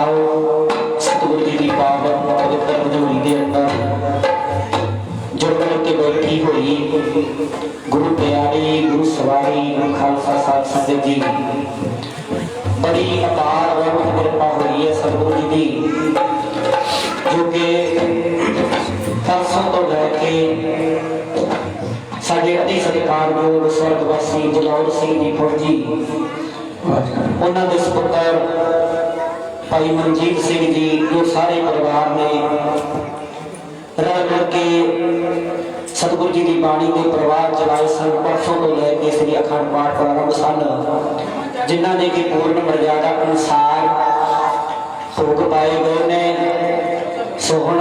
आओ सतगुरु जी की पावन पवित्र हजूरी के अंदर जुड़न के बैठी हुई गुरु प्यारी गुरु सवारी गुरु खालसा साध संगत जी बड़ी अपार रहमत कृपा हुई है सतगुरु जी की जो कि परसों तो लैके साढ़े अति सत्कारयोग स्वर्गवासी जलौर सिंह जी फौजी उन्होंने दे सुपुत्र भाई मनजीत सिंह जी जो सारे परिवार ने रल मिल के सतगुरु जी की बाणी के प्रवाह चलाए सन। परसों तो लैके श्री अखंड पाठ प्रारंभ सन जिन्होंने की पूर्ण मर्यादा अनुसार भोग पाए गए ने। सो हुण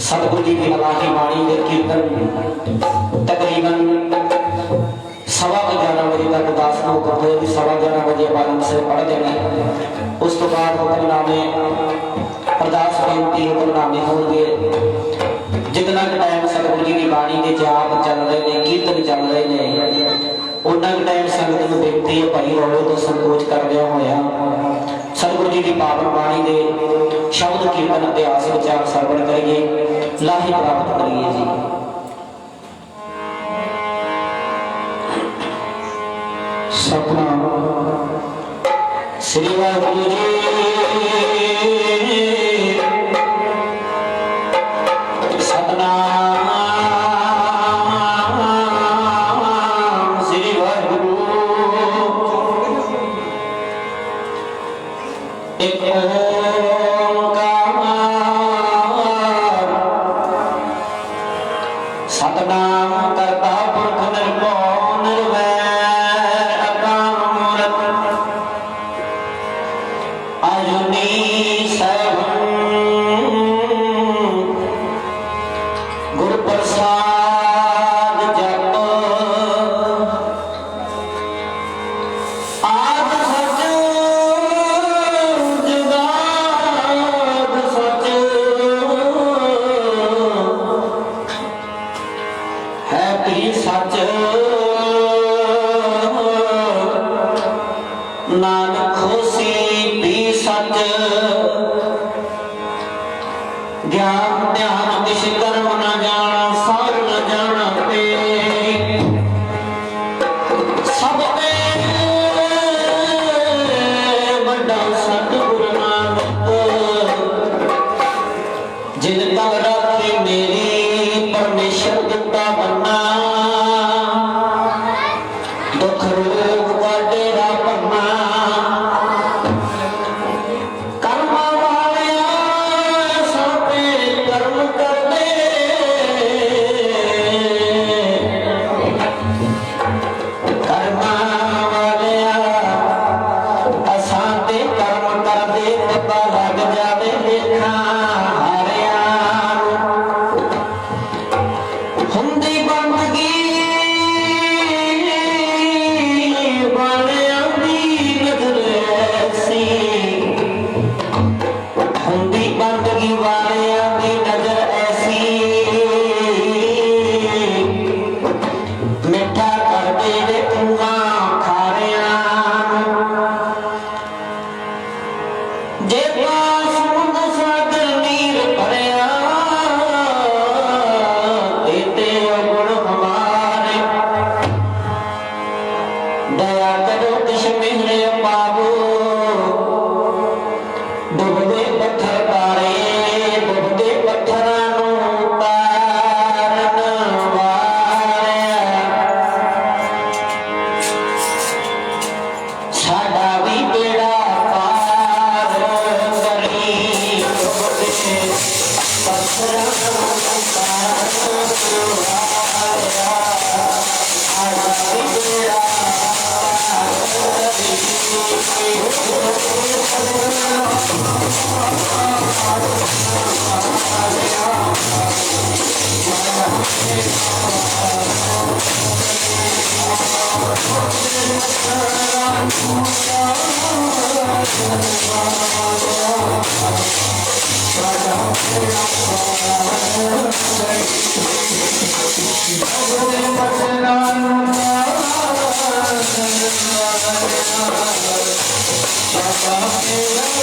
सतगुरु जी की अलाही बाणी के कीर्तन तकरीबन 11:15 बजे तक दास को हुक्म होया कि 11:15 बजे बारम से पढ़ देना। उस तो बाद हुक्मनामे अरदास बेनती हुक्मनामे होंगे। जितना टाइम सतगुरु जी की बाणी के जाप चल रहे हैं कीर्तन चल रहे हैं उन्ना टाइम संगत को बेनती है भाई रौले तो संकोच करदे होया सतगुरु जी की पावन बाणी के शब्द कीर्तन इतिहास विचार सरवण करिए लाही प्राप्त करिए जी। सतनाम श्री वाहिगुरु जी सतनाम श्री वाहिगुरु एक ओंकार सतनाम करता पुरख निर्भौ निर्वैर अकाल मूरत अजुनी सैभं गुरु प्रसाद जप आद सच जुगाद सच है भी सच नानक होसी भी सच ज्ञान ध्यान किस कर्म न जाना सार न जाना पे सब पे बड़ा सतगुरु नानक जिन तक राखी मेरी परमेश्वर दिता बन्ना दुख रोग का डेरा पन्ना कर्म वालिया सापे कर्म करते कर्म वालिया असाते कर्म करते पता लग जावे देखा हारिया हुंदी बंदगी वालिया दी नजर ऐसी हुंदी बंदगी वालिया दी नजर ऐसी मिठा कर दे रे कुआ खारिया जे पास मुंद सागर नीर भरिया देते गुण हमारे दया करो तिश मिहरे पावो डुबदे पत्थर तारे डुबदे पत्थरां नूं तारन वारिया साडा भी बेड़ा पार करी डुबदे पत्थरां नूं तारन वारिया साडा भी बेड़ा पार करी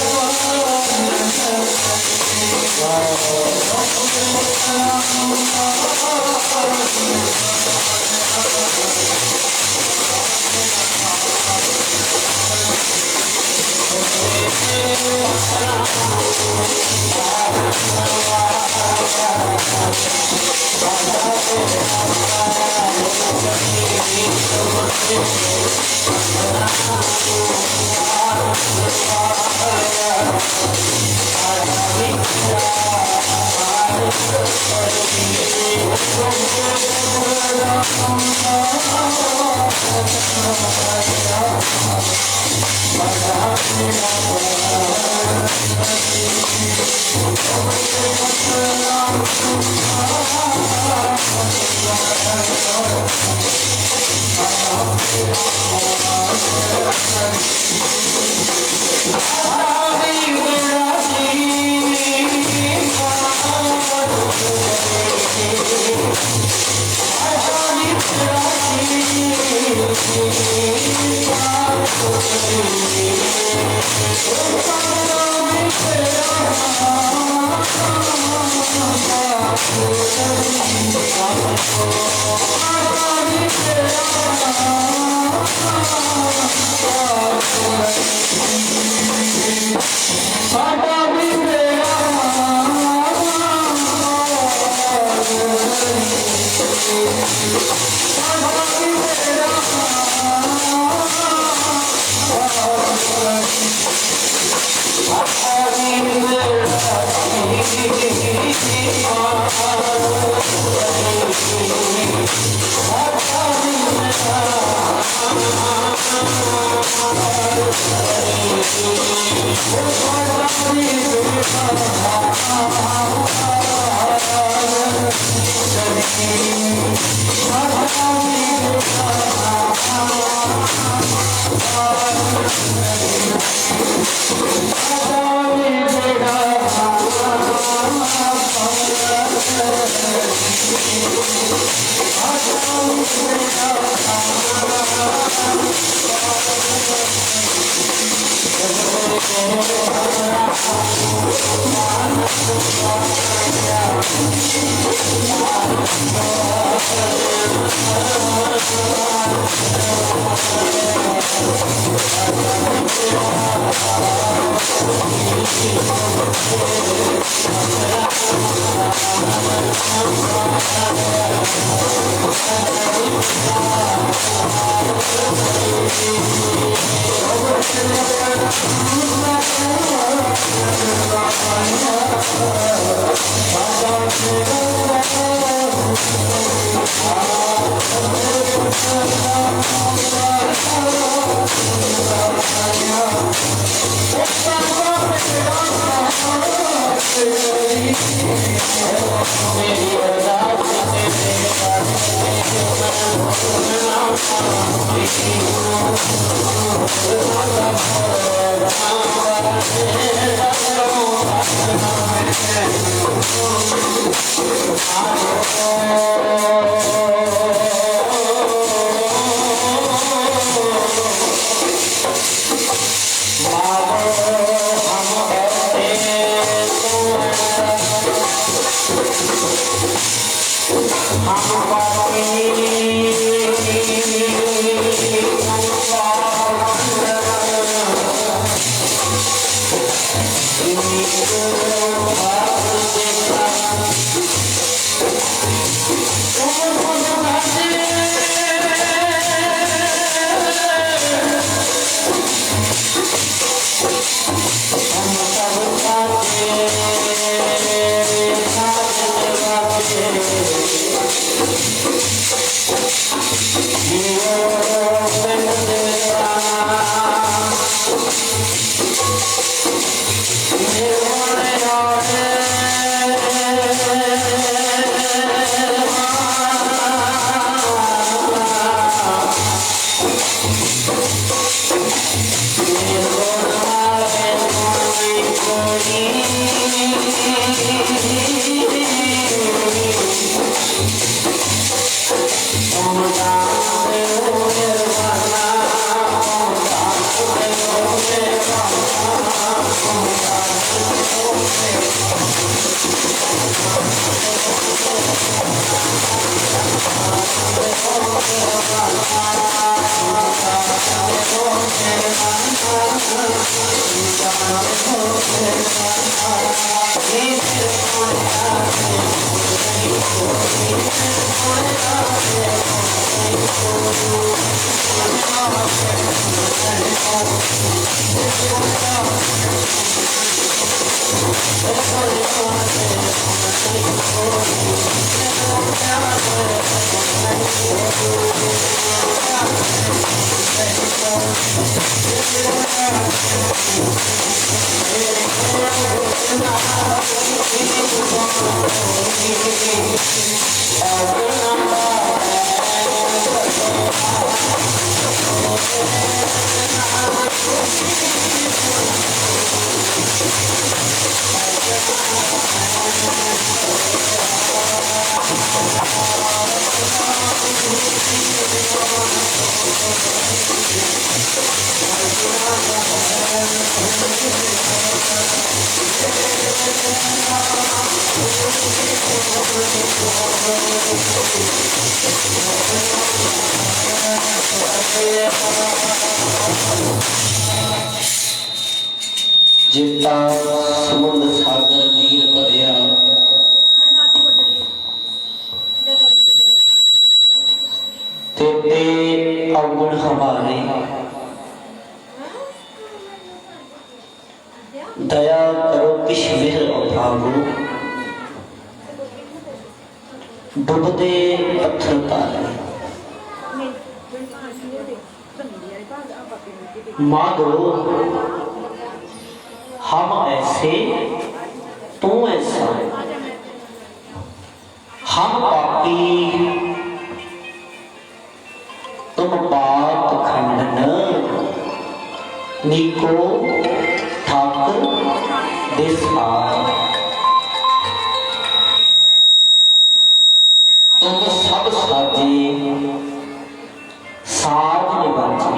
जिता समुद्र सागर नीर भरिया तेरे अवगुण हमारे दया करो किश मेहर अभागो डुबदे पत्थर तारे मांगो हम ऐसे तू ऐसा हम पापी तुम बात खंडन निको ठाकुर देसार तुम सब साजे साज निभाजे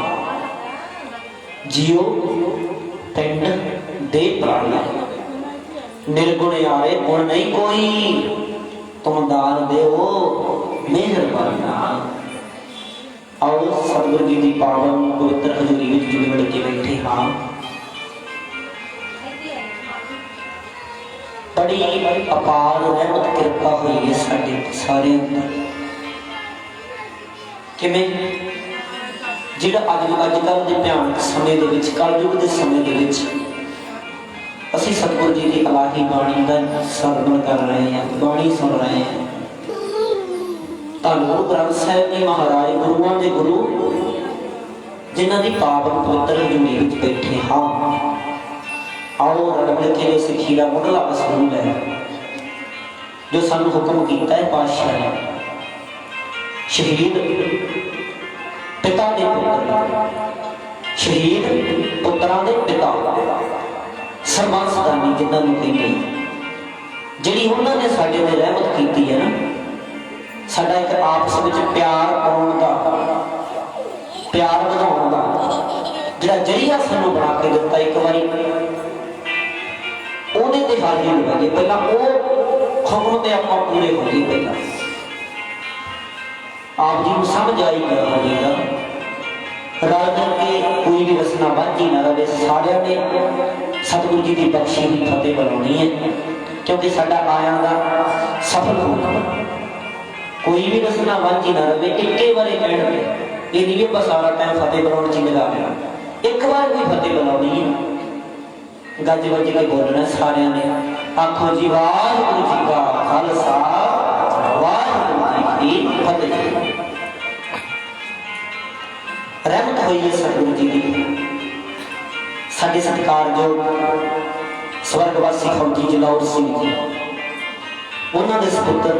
जियो पिंड दे प्राणी निर्गुण यारे गुण नहीं कोई तुम दान देओ मेहरबाना। आओ सतगुरु जी की पावन पवित्र हजूरी में जुड़ मिल के बैठे हाँ बड़ी अपार रहमत कृपा हुई है साडे सारे अंदर किवें जिहड़ा अजकल के भयानक समय दे विच कलयुग के समय दे विच असी सतगुरु जी की अलाही बाणी का सरवण कर रहे हैं बाणी सुन रहे हैं धन गुरु ग्रंथ साहिब जी महाराज गुरुआं दे गुरु जिन्हां दी पावन पवित्र हजूरी विच बैठे हाँ आओ रल मिल के जो सिੱਖੀ ਦਾ मुढ़ला असूल है जो सानू हुक्म कीता है पातशाह ने शहीद पिता दे पुत्र शहीद पुत्रां दे पिता सरबंसदानी जिन्हां नूं कहंदे जिहड़ी उन्हां ने साडे ते रहमत कीती है ना साडा एक आपस विच प्यार पाउण दा प्यार वधाउण दा जिहड़ा जरिया सानू बना के दिता एक बारी ਉਹਦੇ ਤੇ ਹਾਜ਼ਰ ਹੋਵਾਂਗੇ ਪਹਿਲਾਂ ਉਹ ਹੁਕਮ ਤੇ ਆਪਾਂ ਪੂਰੇ ਹੋਈਏ ਪਹਿਲਾਂ ਆਪ ਜੀ ਨੂੰ ਸਮਝ ਆਈ ਗਿਆ ਹੋਵੇਗਾ ਰਲ ਮਿਲ ਕੇ ਕੋਈ ਵੀ ਰਸਨਾ ਬਾਝੀ ਨਾ ਰਵੇ ਸਾਰਿਆਂ ਨੇ ਸਤਿਗੁਰੂ ਜੀ ਦੀ ਬਖਸ਼ੀ ਹੋਈ ਫਤਿਹ ਬੁਲਾਉਣੀ ਹੈ ਕਿਉਂਕਿ ਸਾਡਾ ਆਇਆਂ ਦਾ ਸਫਲ ਹੋਣਾ ਕੋਈ ਵੀ ਰਸਨਾ ਬਾਝੀ ਨਾ ਰਵੇ ਇੱਕੇ ਵਾਰੇ ਕਹਿਣਗੇ ਇਹ ਨਹੀਂ ਆਪਾਂ ਸਾਰਾ ਟਾਈਮ ਫਤਿਹ ਬੁਲਾਉਣ ਚ ਲਗਾ ਦੇਣਾ ਇੱਕ ਵਾਰ ਕੋਈ ਫਤਿਹ ਬੁਲਾਉਣੀ ਹੈ गज बज के बोलना सारे ने आखो जी वाहिगुरू जी का खालसा वाहिगुरू जी की फतेह। रहमत हुई है सतगुरु जी की साडे सत्कारयोग स्वर्गवासी फौजी जलौर सिंह जी उन्होंने दे सपुत्र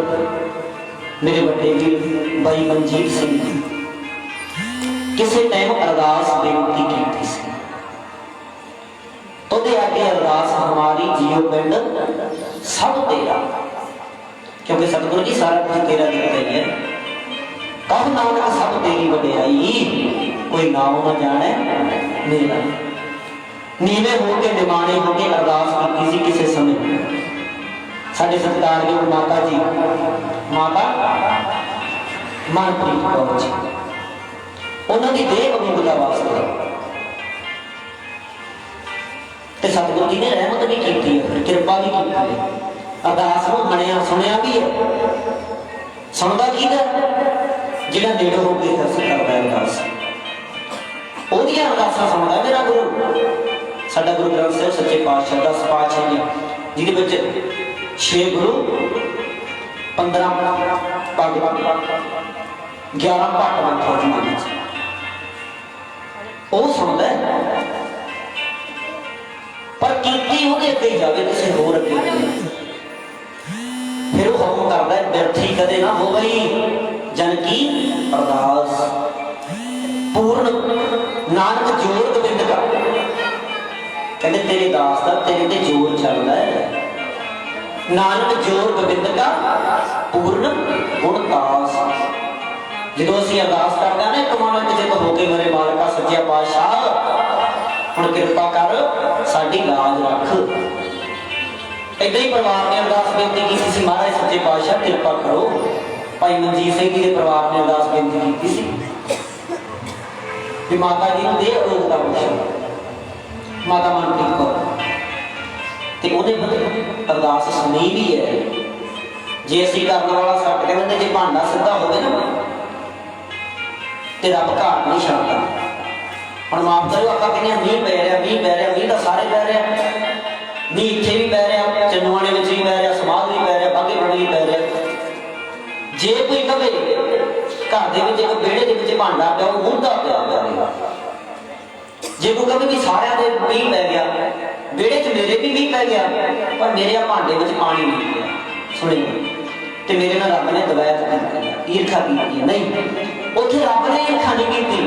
मेरे बड़े वीर भाई मनजीत सिंह जी किसी टाइम अरदास बेनती की थी तो दे आगे अरदास हमारी जियो पिंड सब तेरा क्योंकि सतगुरु जी सारा कुछ तेरा दिता ही है कब नानक सब तेरी वडियाई कोई नाम ना जाने मेरा नीवे होके निमाने होके अरदास की किसी समय साडे सत्कारयोग माता जी माता मनप्रीत कौर जी उन्होंने देह अमूल का वास्ता ते सतगुरु जी ने रहमत भी की है, फिर कृपा भी की है। अरदास में मनिया सुनिया भी है, सुनता की जिहड़ा नेड़े हो के दर्शन करता है अरदास, ओहदियां अरदासां सुनदा मेरा गुरु। साडा गुरु ग्रंथ साहिब सच्चे पातशाह 10 पातशाह ने जिहदे विच 6 गुरु 15 पग 11 भट्ट मंत्र जमाने वो सुनता है, पर कीर्ति ਉਹਦੇ ਅੱਗੇ ਜਾਵੇ ਕਿਸੇ ਹੋਰ ਅੱਗੇ फिर वो हुक्म करता है व्यर्थी कदे ना हो गई जन की अरदास पूर्ण नानक जोर गोबिंद का। कहते तेरे दास का तेरे ते जोर चलता है, नानक जोर गोबिंद का पूर्ण गुणदास। जो असीं अरदास करते हैं ना एक मन विच जित हो के मेरे मालका सच्चा पातशाह हुण कृपा कर साडी लाज रख। इदा ही परिवार ने अरदास बेनती की सी, महाराज सच्चे पातशाह कृपा करो। भाई मनजीत सिंह जी के परिवार ने अरदास बेनती की सी कि माता जी ने दे अरोग का बख्शो, माता मनप्रीत कौर ते उन्हें अरदास सुनी भी है। जे असीं करने वाला सट कहते जे भांडा सीधा होवे ना ते रब घाट नहीं छड्डदा। हुण माफ करो आपां कहने मींह पै रहा, मींह पै रहा, मींह तां सारे पै रहा, मींह इत्थे भी पै रहा, चन्नुआणे विच भी पै रहा, समाध भी पै रहा, बागे पुराणे भी पै रहा। जे कोई कहे घर दे विच इक विहड़े दे विच भांडा पिया वो मुंदा पिया रहेगा, जे कोई कहे कि सारिਆਂ ਦੇ मींह पै गया, विहड़े च मेरे भी मींह पै गया पर मेरे आ भांडे विच पानी नहीं पिया, सुनियो ते मेरे नाल रब ने दवैत की ईर्खा की नहीं, उत्थे रब ने ईर्खा नहीं की।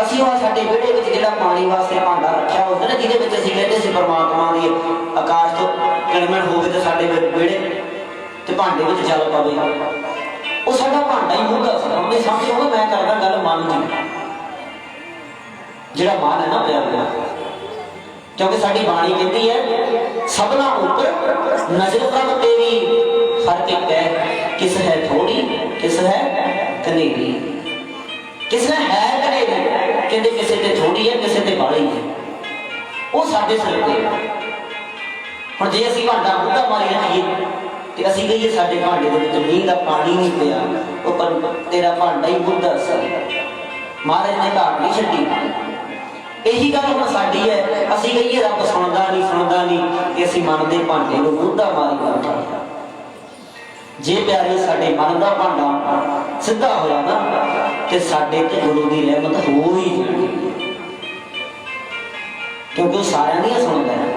ਅਸੀਂ ਉਹ ਸਾਡੇ ਵਿਹੜੇ ਵਿੱਚ ਜਿਹੜਾ ਪਾਣੀ ਵਾਸਤੇ ਭਾਂਡਾ ਰੱਖਿਆ ਹੁੰਦਾ ਨਾ ਜਿਹਦੇ ਵਿੱਚ ਅਸੀਂ ਕਹਿੰਦੇ ਸੀ ਪਰਮਾਤਮਾ ਦੀ ਆਕਾਸ਼ ਤੋਂ ਕਿਰਮਣ ਹੋਵੇ ਤੇ ਸਾਡੇ ਵਿਹੜੇ ਤੇ ਭਾਂਡੇ ਵਿੱਚ ਜਲ ਪਵੇ, ਉਹ ਸਾਡਾ ਭਾਂਡਾ ਹੀ ਹੁੰਦਾ ਸੀ। ਉਹਨੇ ਸਮਝੋ ਮੈਂ ਕਰਦਾ ਗੱਲ ਮਨ ਦੀ, ਜਿਹੜਾ ਮਨ ਹੈ ਨਾ ਪਿਆਰਿਆ, ਕਿਉਂਕਿ ਸਾਡੀ ਬਾਣੀ ਕਹਿੰਦੀ ਹੈ ਸਭਨਾ ਉੱਪਰ ਨਜ਼ਰ ਪ੍ਰਭ ਤੇਰੀ ਫਰਕ ਇੱਕ ਹੈ, ਕਿਸ ਹੈ ਥੋੜੀ ਕਿਸ ਹੈ ਕਨੇਰੀ, किस ने है कनेरी कहते किसी ते थोड़ी है किसी ते बाली है, वो साडे सिर ते। हुण जे असीं भांडा मुद्दा मारी रखीए ते असीं कहिए साडे भांडे दे विच मींह दा पानी नहीं पिया, वो पर तेरा भांडा ही मुद्दा सी, महाराज ने घाट नहीं छड्डी। यही गल हुण साडी है, असीं कहिए रब सुणदा नहीं कि असीं मन दे भांडे नूं मुद्दा मारी बैठे। जे प्यारे साडे मन दा भांडा सिद्धा होया ना कि साडे ते गुरु दी रहमत हो ही जानी, क्योंकि वो सारियां दी सुनदा है,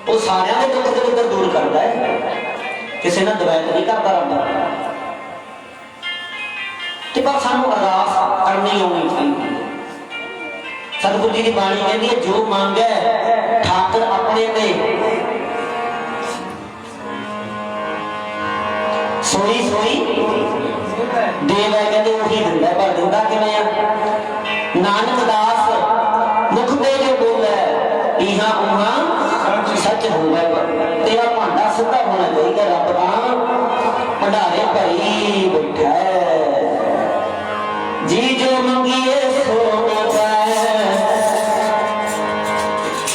वो सारियां दे दुख दरिद्र दूर करदा है, किसी नाल दवैत नहीं करदा रब। ते पर सानू अरदास करनी आउणी चाहीदी है। सतगुरु जी दी बाणी कहंदी है जो मंगे ठाकर अपने ते सोई सोई देव है, कहते वही दिंदा है, पर दिंदा किवें आ? नानक दास मुख ते जो बोले इहा उहा सच होवे, तेरा भांडा सीधा होना चाहिए, रब तां भंडारे भरी बैठा है, जी जो मंगिए सो मिलता है।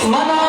मना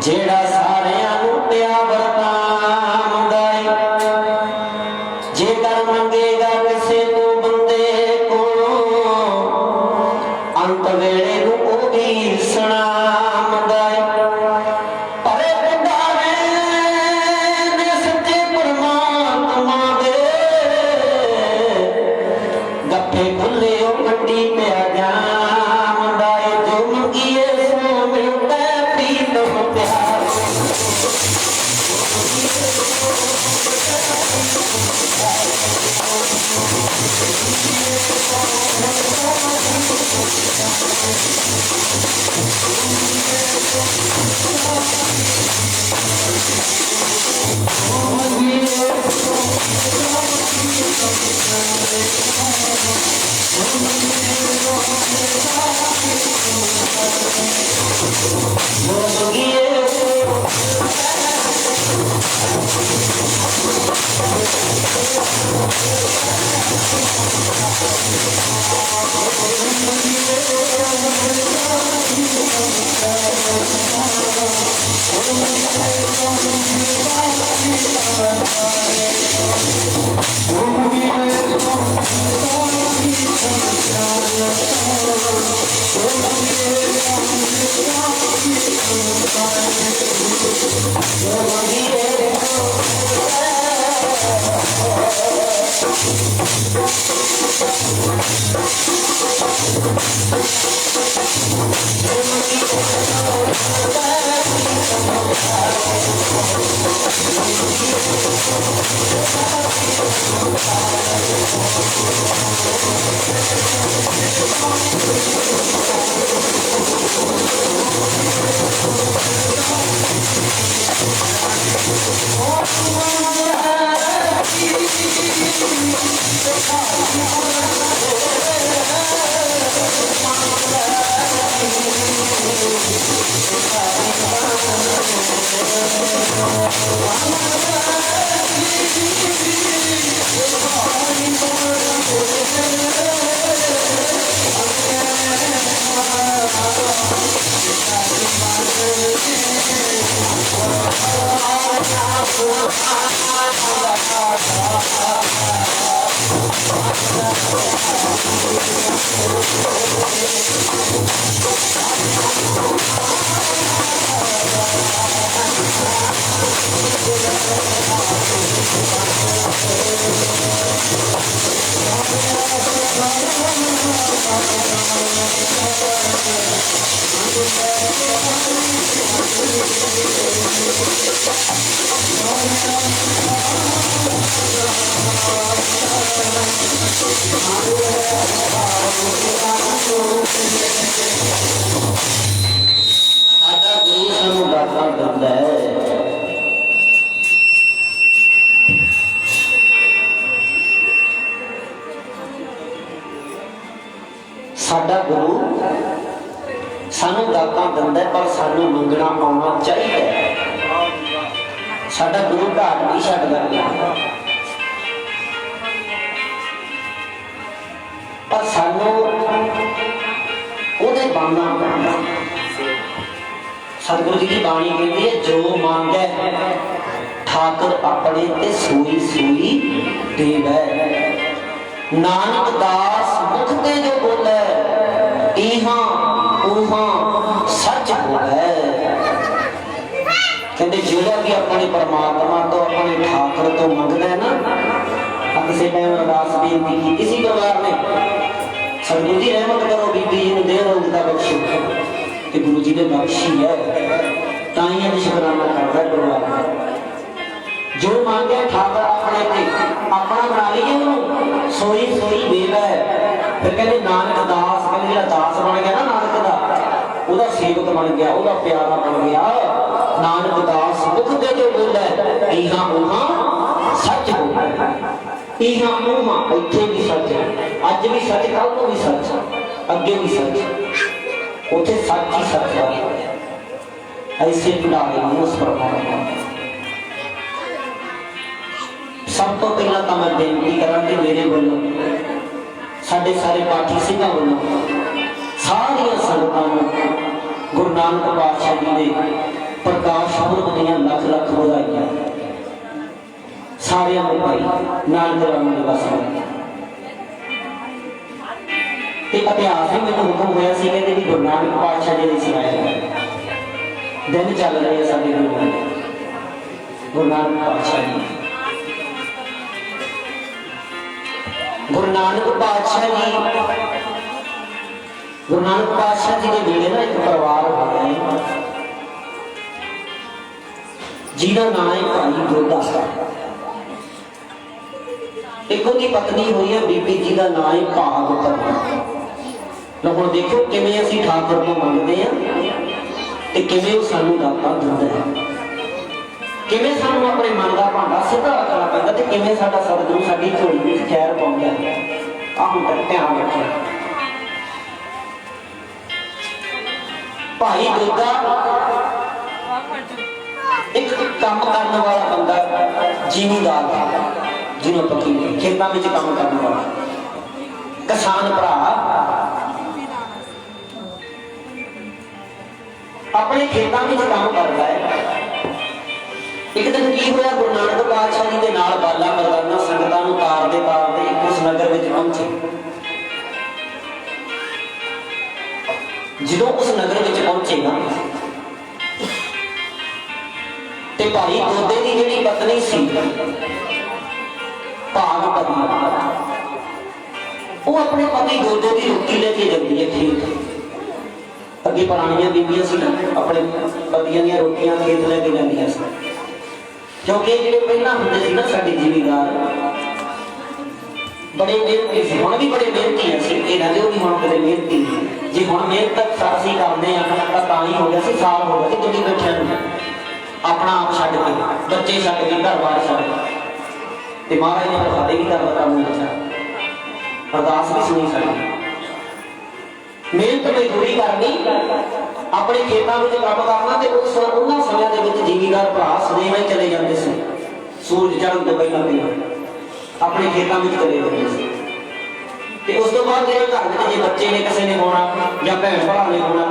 जेड़ा सारियां नूं प्यार जेकर मंगेगा किसे तो बंदे को अंत वेले नूं ओ भी सुणावदा है। परे भंडारे ने सच्चे परमात्मा दे गप्पे खुले ओ मंडी पे आ जावदा है। जो मंगीए सो मिलता प्रीतम प्यार। साडा गुरु सानू दातां दिंदा पर सानू मंगना आउणा चाहिए। साडा गुरु घाट नहीं छड्डदा पर सानू ओहदे बनना पैंदा। सतगुरु जी की बाणी कहती है जो मांगे ठाकुर अपने ते सूई सूई देवै। नानक दास मुख ते जो बोले इहां उहां सच बोले। कहते जेड़ा भी अपने परमात्मा तो अपने ठाकुर तो मंगदा है ना। किसी टाइम अरदास बेनती की किसी परिवार ने सतगुरु जी रहमत करो बीबी जी दे रोगता बख्शो ते गुरु जी ने बख्शी है ताई अज शुकराना करदा परिवार। जो मांगे ठाकुर अपने ते अपना बना लीए उन्होंने सोई सोई देव है। फिर कहते नानक दास कहते जो दास बन गया ना नानक का वह सेवक बन गया वह प्यारा बन गया। नानक दास मुख ते जो बोले इहां उहां सच बोले। इहां उहां इत्थे भी सच अज भी सच कल को भी सच अगे भी सच उथे सच ही सच है। ऐसे बुढ़ावे उस परमात्मा सब तो पहला तो मैं बेनती करा कि मेरे वालों साढ़े सारे पाठी सिंह वालों सारिया संगतां गुरु नानक पातशाह जी के प्रकाश पुरब दीआं लख लख बधाइयां। सारिया को भाई नानक राम के वासी इतिहास भी मैंने हुक्म होया सी कहते भी गुरु नानक पातशाह जी ने सिखाया दिन चल रहे हैं साडे गुरु नानक पातशाह जी गुरु नानक पातशाह जी के बेड़े ना एक परिवार हो गया जिहदा नाम है भाई जोधा एक उनकी पत्नी हुई है बीबी जी का नाम है भागवत लो हुण देखो किवें असीं ठाकुर को मंगदे हां ते किवें वो सानूं दातां दिंदा है किवें सानूं अपने मन का भांडा सीधा रखना पैंदा ते किवें साडा सतगुरु साडी झोली विच खैर पाउंदा है आ हुण तक ध्यान रखो भाई जोधा एक काम करने वाला बंदा जिमीदार जिन्हों पकी खेतों में काम करने वाला किसान भरा अपने खेतों में काम करता है एक दिन की होया गुरु नानक पातशाह जी के नाल बाला मरदाना संगतां नूं तारदे उस नगर में पहुंचे जदों उस नगर में पहुंचे ना ते भाई जोधे की जिहड़ी पत्नी सी भागवती वो अपने पति जोधे की रोटी लेके जाती है खेत अगे पुरानियां बीबियां सी ना अपने पतियां दी रोटियां खेत लेके जांदियां सी क्योंकि जिहड़े पहला हुंदे सी ना साडे जिमीदार बड़े मेहनती सी हुण भी बड़े मेहनती सी इह ना जो भी हुण कदे मेहनती जे हुण मेहनत असीं करदे आ तां ही हो गया सी साल हो गया सी दुनिया बैठियां नूं अपना आप छड्ड के बच्चे छड्ड के घर बार छड्ड के महाराज ने सारे भी कर बता मुझे अरदास भी सुनी सकती मेहनत मजदूरी करनी अपने खेतों में काम करना तो उस उन्होंने समय के जिमीदार भरा सदैव ही चले जाते थे सूरज चढ़न तो पहला पहला अपने खेतों में चले जाते थे उस तो बाद जो घर में जो बच्चे ने किसी ने होना या भैन भरा ने होना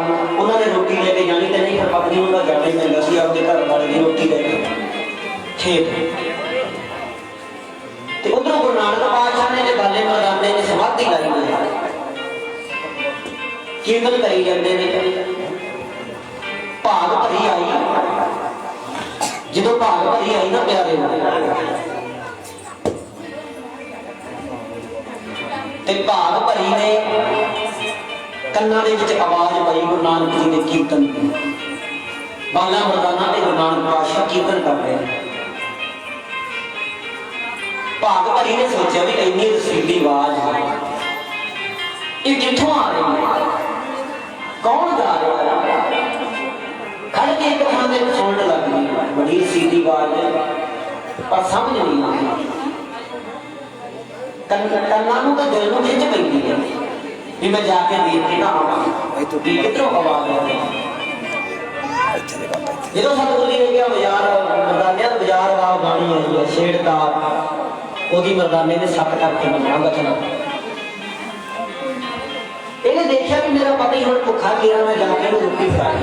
उन्होंने रोटी लेके जानी तो नहीं फिर पत्नी उनका जाना ही पैंदा सी आपके घर वाले की रोटी लेके खेत उधरों गुरु नानक पातशाह ने बाले मरदाने ने समाधि लाई हुई कीर्तन करी जाते हैं भाग भरी आई जो भाग भरी आई ना प्यारे भाग भरी ने कन्ना दे आवाज पाई गुरु नानक जी ने कीर्तन की बाला मरदाना ते गुरु नानक पातशाह कीर्तन कर रहे हैं भाग भरी ने सोचा भी इन्नी रसीली आवाज ये कितों आ रही है कौन गा रहा है खड़ के एक थां ते सुनने लग गई बड़ी रसीली आवाज पर समझ नहीं आती कन्ना नूं तां दिल नूं खिंच पैंदी है भी मैं जाके देख के ना आवां किधरों आवाज आ रही जो सतगुरु जी ने कहा बाजार मरदानिया बाजार वाल गानी आई है छेड़दार ओदी मरदाने ने सट करके मना बचना इन्हें देखा कि मेरा पति हुण भुखा गया मैं जाके रोटी खाई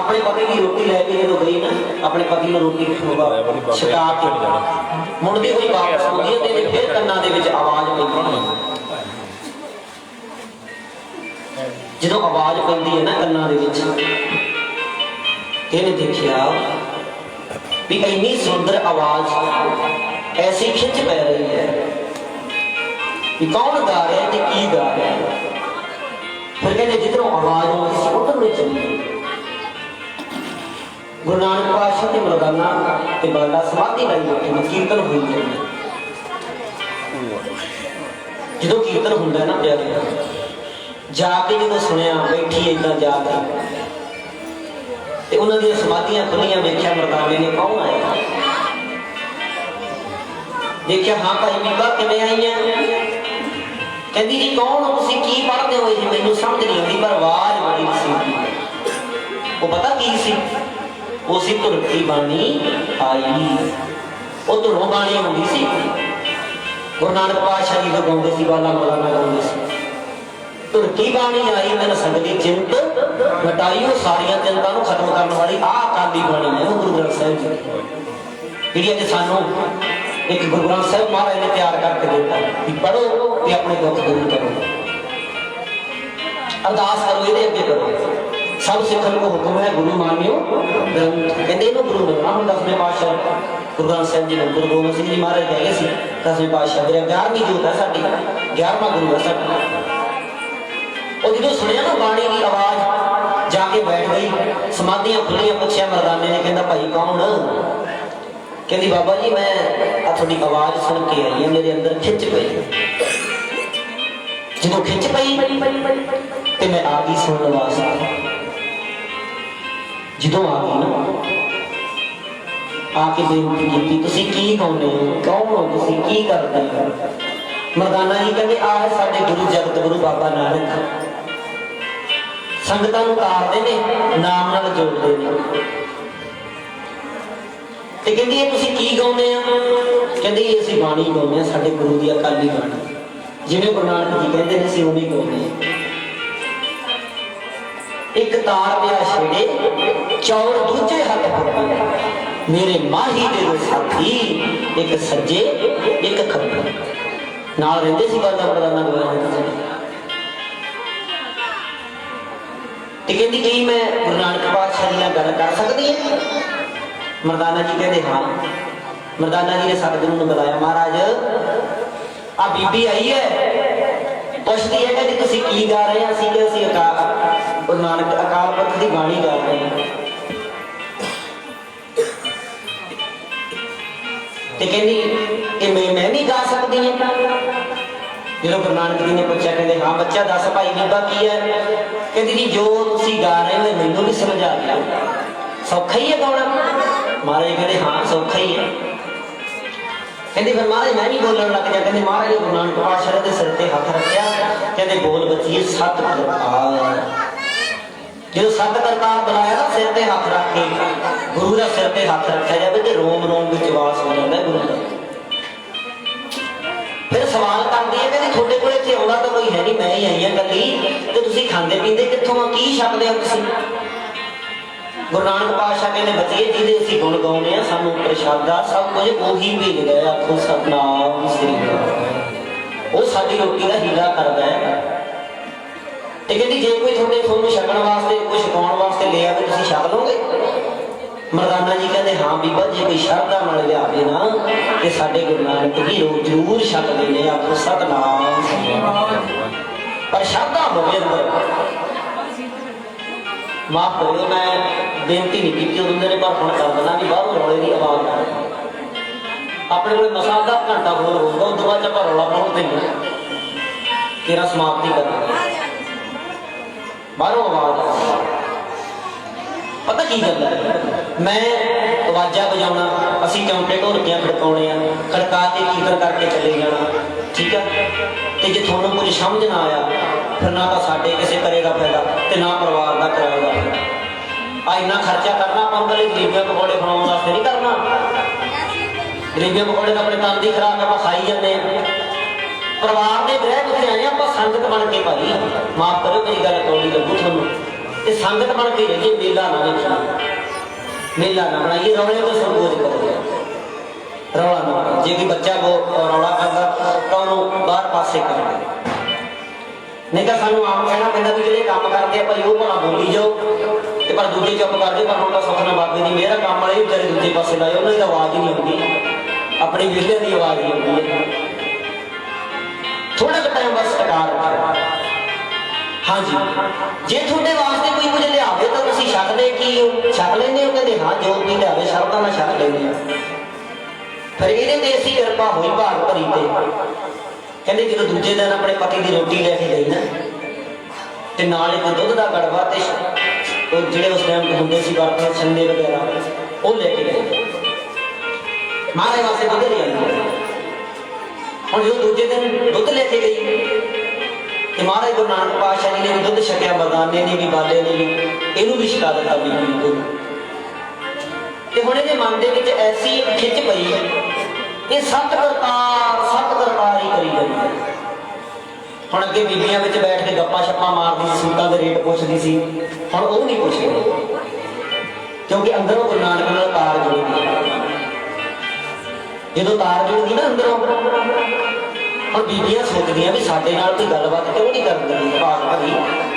अपने पति की रोटी लैके जो गई ना अपने पति ने रोटी छका के मुड़दी हुई वापस आउंदी है ते फिर कन्ना दे विच आवाज पैंदी जो आवाज पैंदी है ना कन्ना दे विच इन्हें देखिया भी इन्नी सुंदर आवाज ऐसी खिंच पै रही है कि कौन गा रहा है की गा रहा है फिर कहते जिधरों आवाज आती उधर नहीं चली गुरु नानक पातशाह के मरदाना ते बाला समाधि लाई बैठे कीर्तन हुई जो कीर्तन होंगे ना प्यारे जाके जो सुनिया बैठी इदा जाके उन्होंने समाधियां खुलियां देखा मरदाने ने कौन आया देखा हाँ भाई बीबा किवें आई है कहती जी कौन हो तुसीं की पढ़ते हो जी मैनूं समझ नहीं आती पर आवाज बड़ी सी वो पता की सी वो सी धुरकी बाणी आई वो धुरों बाणी आउंदी सी गुरु नानक पातशाह जी गाउंदे सी बाला मौलाना गाउंदे सी धुरकी बाणी आई मैंने संगती चिंत मिटाई वो सारिया चिंता खत्म करने वाली आ अकाली बाणी है वो गुरु ग्रंथ साहिब जी जी अज सानू एक गुरु ग्रंथ साहिब महाराज ने तैयार करके देता कि पढ़ो तो अपने दुख दूर करो, अरदास करो, ये अगे करो। सब सिखन को हुक्म है गुरु मानियो ग्रंथ, कहते इन्हों गुरु लगना। हम 10वें पातशाह गुरु ग्रंथ साहिब जी ने गुरु गोबिंद सिंह जी महाराज कह गए 10वें पातशाह मेरे 11वीं जोत है साडी, 11वां गुरु है साਡਾ। और जो सुनिया ना बाणी की आवाज जाके बैठ गई, समाधियां खुलियां, पूछया मरदाने ने, कहता भाई कौन? कहती बाबा जी मैं थोड़ी आवाज सुन के आई है, मेरे अंदर खिंच पई। जो खिंच पई तो मैं आ गई सुनने वास्ते। जो आ गई ना आके बेनती की तुसी की गाउने हो, कौन हो तुसी, की करते हो? मरदाना जी कहते आ है साडे गुरु जगत गुरु बाबा नानक, संगतां नूं तारदे ने, नाम नाल जोड़दे ने। ते कहंदी ये तुसीं की गाउने आ? कहंदी असीं बाणी गाउने आ, साडे गुरु दी अकाली बाणी, जिवें गुरु नानक जी कहंदे ने असीं उवें गाउने आ। एक तार पिया छेड़े चौर दूजे हथ फड़े, मेरे माही दे दो साथी, एक सज्जे एक खब्बे। नाल रहिंदे सी बाबा मरदाना गोबिंद। ते कहंदी कि मैं गुरु नानक पातशाह जी नाल गल कर सकदी हां? मरदाना जी कहते हाँ। मरदाना जी ने सतगुरु ने बताया महाराज आ बीबी आई है, पुछदी है कि तुसीं की गा रहे हैं? असीं गुरु नानक अकाल पुरख की बाणी गा रहे हैं। ते कहंदी कि मैं नहीं गा सकती है? जो गुरु नानक जी ने पूछा, कहते हाँ बच्चा दस भाई बीबा की है? कहती जी जो तुसीं गा रहे हो मैनूं भी समझा दिओ, सौखा ही है गाना? महाराज कहते हाँ सौखा ही है। कहते फिर महाराज मैं भी बोलन लग गया। कहते महाराज गुरु नानक पातशाह के सिर ते हथ रखिया, कहते बोल बच्चिए सत करतार। जो सत करतार बुलाया ना सिर ते हथ रख के, गुरु का सिर ते हथ रखा जाए तो रोम रोम विच वास हो जाता है गुरु का। फिर सवाल करती है कहते थोड़े को इत्थे आउंदा तो कोई है नहीं, मैं ही आई हाँ कली, तो तुसीं खांदे पींदे कित्थों आ, की छकदे हो तुसीं? गुरु नानक पातशाह कहते बच्चे जिहदे असीं गुण गाउने आ सानूं प्रशादा सब कुछ ओही भेज गया। आखो सतनाम श्री अकाल, वो साडी रोटी का हीला करदा है। ते कहंदी जे कोई तुहानूं छकण वास्ते कुछ छकाउण वास्ते ले आवे तुसीं छक लोगे? मरदाना जी कहते हाँ बीबा जे कोई शरधा नाल लियावे ना ते साडे गुरु नानक जी जरूर छकदे ने। आखो सतनाम श्री अकाल, पर शरधा होवे अंदर। माफ करियो मैं बेनती नहीं की उन्होंने ने, पर हुण कर देना भी बाहरों रौले की आवाज अपने को मसा आधा घंटा बोल होगा, उस बाद आप रौला पाउण देंगे तेरा समाप्ति करना। बाहरों आवाज पता की गल है, मैं आवाजा बजाना, असी चौंके ढोलकियां खड़काने, खड़का के कीर्तन करके चले जाना, ठीक है। तो जे थोनों कुछ समझ ना आया फिर ना तो साडे किसी करेगा फायदा ते ना परिवार का कराएगा। आ इन्ना खर्चा करना अपन कल गरीबियां पकौड़े बनाने वास्ते नहीं करना। गरीबियां पकौड़े अपने तन की खुराक आप खाई जाते परिवार के ग्रह उत्थे आए आप संगत बन के भाई, माफ करो मेरी गल कौड़ी लगू थोनों, ते संगत बन के रहिए, मेला ना देखिए, मेला ना बनाइए, रौले को संबोध करो, रौला ना। जे कोई बच्चा वो रौला करता तो उन्होंने बाहर पासे कर दे, नहीं तो सानू आम कहना पैंदा भी जिहड़े काम करते हैं भाई वो भला बोली जाओ ते पर दूजे चुप कर दे। पर हुण तां सुखना बाबे दी मेहर काम वाले बेचारे दूजे पासे लाए, उन्हां दी आवाज़ ही नहीं आउंदी, अपनी विहले दी आवाज़ ही आउंदी है। थोड़ा टाइम बस टका रखो। हाँ जी, जे थोड़े वास्ते कोई कुछ लियावे तो तुसीं छकदे की हो, छक लैंदे हो? कहते हाँ जो भी लियावे शरधा नाल छक लैंदे आ। फिर इहदे ते असीं किरपा होई भाग भरी ते कहते जो दूजे दिन अपने पति की रोटी लैके गई ना ते नाल एक दुध का गड़वा ते जिहड़े उस टाइम होंदे सी बर्तन छन्ने वगैरह वो लैके गए, महाराज वास्ते दुध ले आए। हुण जो दूजे दिन दुध लैके गई ते महाराज गुरु नानक पातशाह जी ने भी दुध छकिया, मरदाने ने भी, बाले ने भी, इनू भी छका दिता बीबी नूं दुध। ते हुण इहदे मन दे विच ऐसी खिच पई, ये सत करतार ही करी जाती है। हुण अगे बीबियां विच बैठ के गप्पा शप्पा मारदी सी, सूटां दे रेट पुछदी सी, हुण वो नहीं पुछदे क्योंकि अंदरों गुरु नानक नाल तार जुड़ी। ਜਦੋਂ ਤਾਰ ਜੁੜਦੀ ਨਾ ਅੰਦਰੋਂ, ਹੁਣ ਬੀਬੀਆਂ ਸੋਚਦੀਆਂ ਵੀ ਸਾਡੇ ਨਾਲ ਕੋਈ ਗੱਲਬਾਤ ਕਿਉਂ ਨਹੀਂ ਕਰਦੀ, ਭਾਗ ਭਰੀ